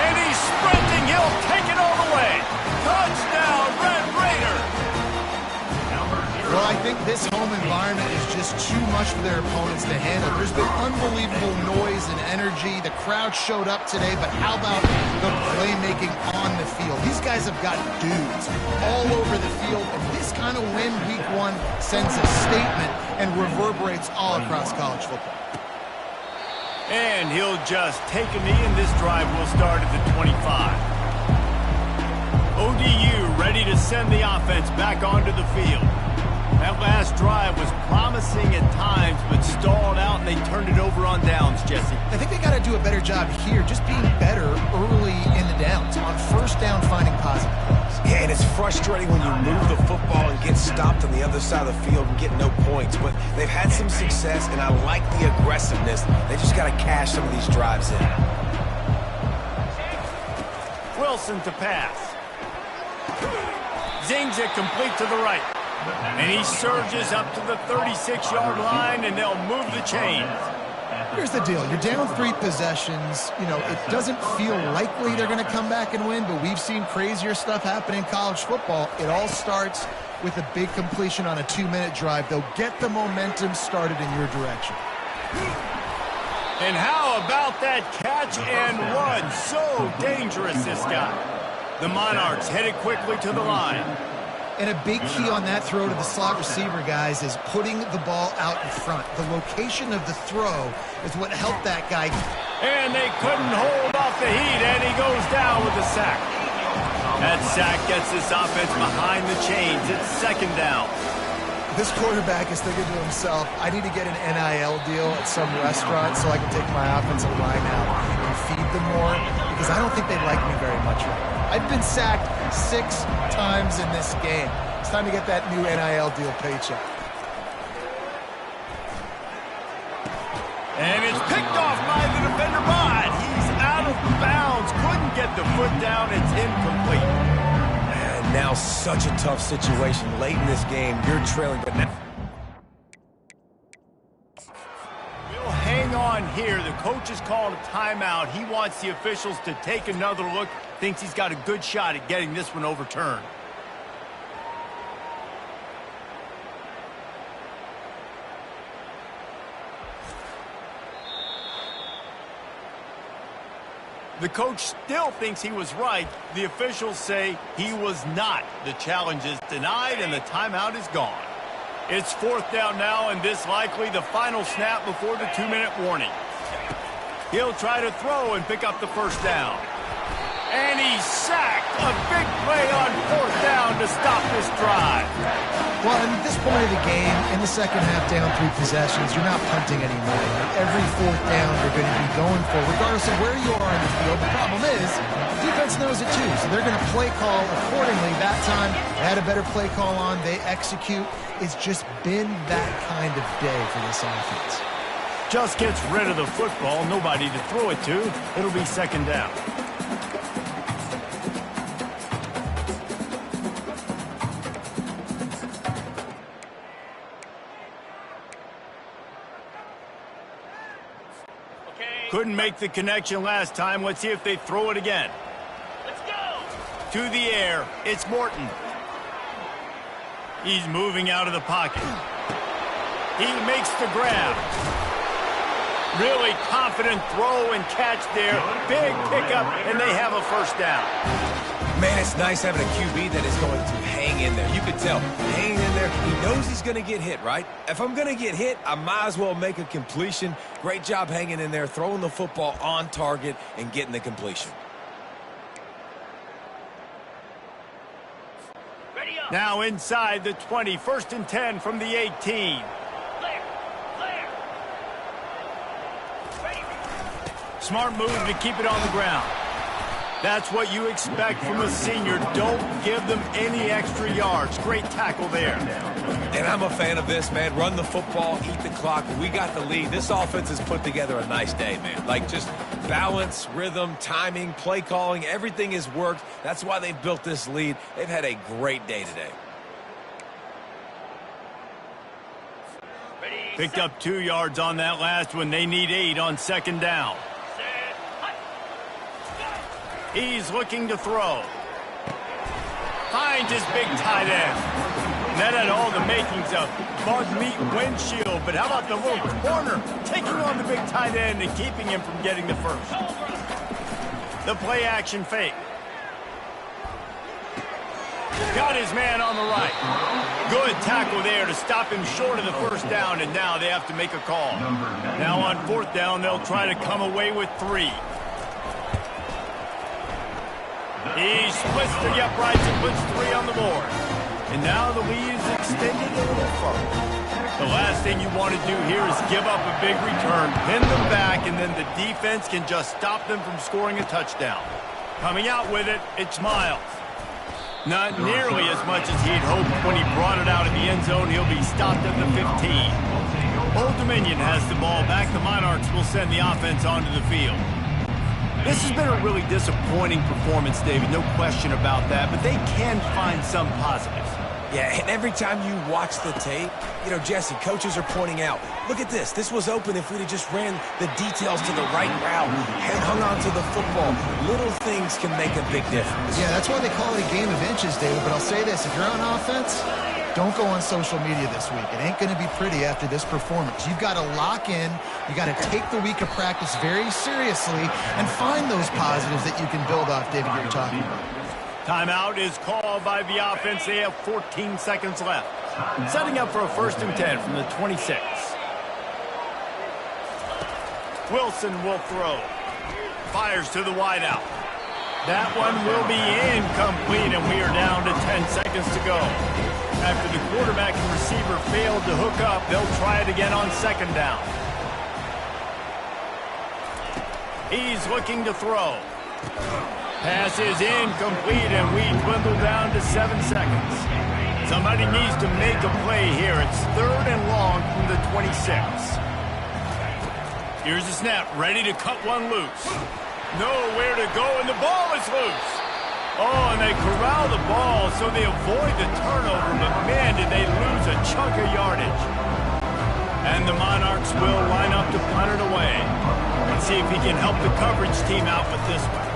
And he's sprinting. He'll take it all the way. Touchdown, Red Raider. Well, I think this home environment is just too much for their opponents to handle. There's been unbelievable noise and energy. The crowd showed up today, but how about the playmaking on the field? These guys have got dudes all over the field, and this kind of win week 1 sends a statement and reverberates all across college football. And he'll just take a knee, and this drive will start at the 25. ODU ready to send the offense back onto the field. That last drive was promising at times, but stalled out, and they turned it over on downs, Jesse. I think they got to do a better job here, just being better early in the downs. On first down, finding positive plays. Yeah, and it's frustrating when you move the football and get stopped on the other side of the field and get no points. But they've had some success, and I like the aggressiveness. They just got to cash some of these drives in. Wilson to pass. Zings it complete to the right. And he surges up to the 36-yard line, and they'll move the chains. Here's the deal. You're down 3 possessions. You know, it doesn't feel likely they're going to come back and win, but we've seen crazier stuff happen in college football. It all starts with a big completion on a 2-minute drive. They'll get the momentum started in your direction. And how about that catch and run? So dangerous, this guy. The Monarchs headed quickly to the line. And a big key on that throw to the slot receiver, guys, is putting the ball out in front. The location of the throw is what helped that guy. And they couldn't hold off the heat, and he goes down with a sack. That sack gets this offense behind the chains. It's 2nd down. This quarterback is thinking to himself, I need to get an NIL deal at some restaurant so I can take my offensive line out and feed them more, because I don't think they like me very much right now. I've been sacked 6 times in this game. It's time to get that new NIL deal paycheck. And it's picked off by the defender, but he's out of bounds. Couldn't get the foot down. It's incomplete. And now such a tough situation. Late in this game, you're trailing, but now... We'll hang on here. The coach has called a timeout. He wants the officials to take another look. Thinks he's got a good shot at getting this one overturned. The coach still thinks he was right. The officials say he was not. The challenge is denied, and the timeout is gone. It's 4th down now, and this likely the final snap before the 2-minute warning. He'll try to throw and pick up the first down. And he's sacked. A big play on 4th down to stop this drive. Well, at this point of the game, in the second half, down 3 possessions, you're not punting anymore. Every 4th down you're going to be going for, regardless of where you are in the field. The problem is, the defense knows it too, so they're going to play call accordingly. That time, they had a better play call on. They execute. It's just been that kind of day for this offense. Just gets rid of the football. Nobody to throw it to. It'll be 2nd down. Couldn't make the connection last time. Let's see if they throw it again. Let's go! To the air. It's Morton. He's moving out of the pocket. He makes the grab. Really confident throw and catch there. Big pickup, and they have a first down. Man, it's nice having a QB that is going to hang in there. You can tell, hanging in there, he knows he's going to get hit, right? If I'm going to get hit, I might as well make a completion. Great job hanging in there, throwing the football on target and getting the completion. Now inside the 20, 1st and 10 from the 18. Smart move to keep it on the ground. That's what you expect from a senior. Don't give them any extra yards. Great tackle there. And I'm a fan of this, man. Run the football, eat the clock. We got the lead. This offense has put together a nice day, man. Like just balance, rhythm, timing, play calling, everything has worked. That's why they've built this lead. They've had a great day today. Picked up 2 yards on that last one. They need 8 on 2nd down. He's looking to throw. Finds his big tight end. That had all the makings of bug meat windshield, but how about the little corner taking on the big tight end and keeping him from getting the first? The play action fake. Got his man on the right. Good tackle there to stop him short of the first down, and now they have to make a call. Now on 4th down, they'll try to come away with 3. He splits the uprights and puts 3 on the board. And now the lead is extended a little further. The last thing you want to do here is give up a big return, pin them back, and then the defense can just stop them from scoring a touchdown. Coming out with it, it's Miles. Not nearly as much as he'd hoped when he brought it out of the end zone. He'll be stopped at the 15. Old Dominion has the ball back. The Monarchs will send the offense onto the field. This has been a really disappointing performance, David, no question about that, but they can find some positives. Yeah, and every time you watch the tape, you know, Jesse, coaches are pointing out, look at this. This was open if we'd have just ran the details to the right route and hung on to the football. Little things can make a big difference. Yeah, that's why they call it a game of inches, David, but I'll say this. If you're on offense, don't go on social media this week. It ain't going to be pretty after this performance. You've got to lock in. You got to take the week of practice very seriously and find those positives that you can build off, David, you're talking about. Timeout is called by the offense. They have 14 seconds left. Setting up for a 1st and 10 from the 26. Wilson will throw. Fires to the wideout. That one will be incomplete, and we are down to 10 seconds to go. After the quarterback and receiver failed to hook up, they'll try it again on 2nd down. He's looking to throw. Pass is incomplete, and we dwindle down to 7 seconds. Somebody needs to make a play here. It's 3rd and long from the 26. Here's the snap, ready to cut one loose. Nowhere to go, and the ball is loose. Oh, and they corral the ball so they avoid the turnover, but man, did they lose a chunk of yardage. And the Monarchs will line up to punt it away. Let's see if he can help the coverage team out with this one.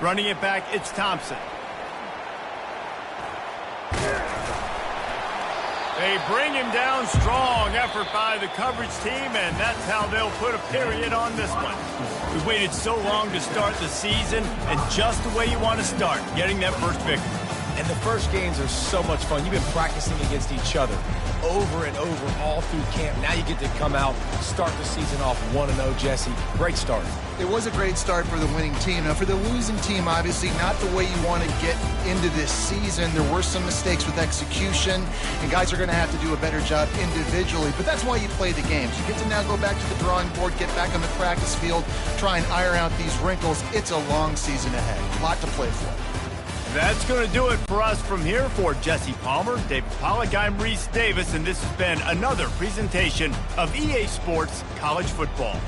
Running it back, it's Thompson. They bring him down strong. Effort by the coverage team, and that's how they'll put a period on this one. We waited so long to start the season, and just the way you want to start, getting that first victory. And the first games are so much fun. You've been practicing against each other over and over all through camp. Now you get to come out, start the season off 1-0, Jesse. Great start. It was a great start for the winning team. Now, for the losing team, obviously not the way you want to get into this season. There were some mistakes with execution, and guys are going to have to do a better job individually. But that's why you play the games. You get to now go back to the drawing board, get back on the practice field, try and iron out these wrinkles. It's a long season ahead. A lot to play for. That's going to do it for us from here. For Jesse Palmer, David Pollack, I'm Reese Davis, and this has been another presentation of EA Sports College Football.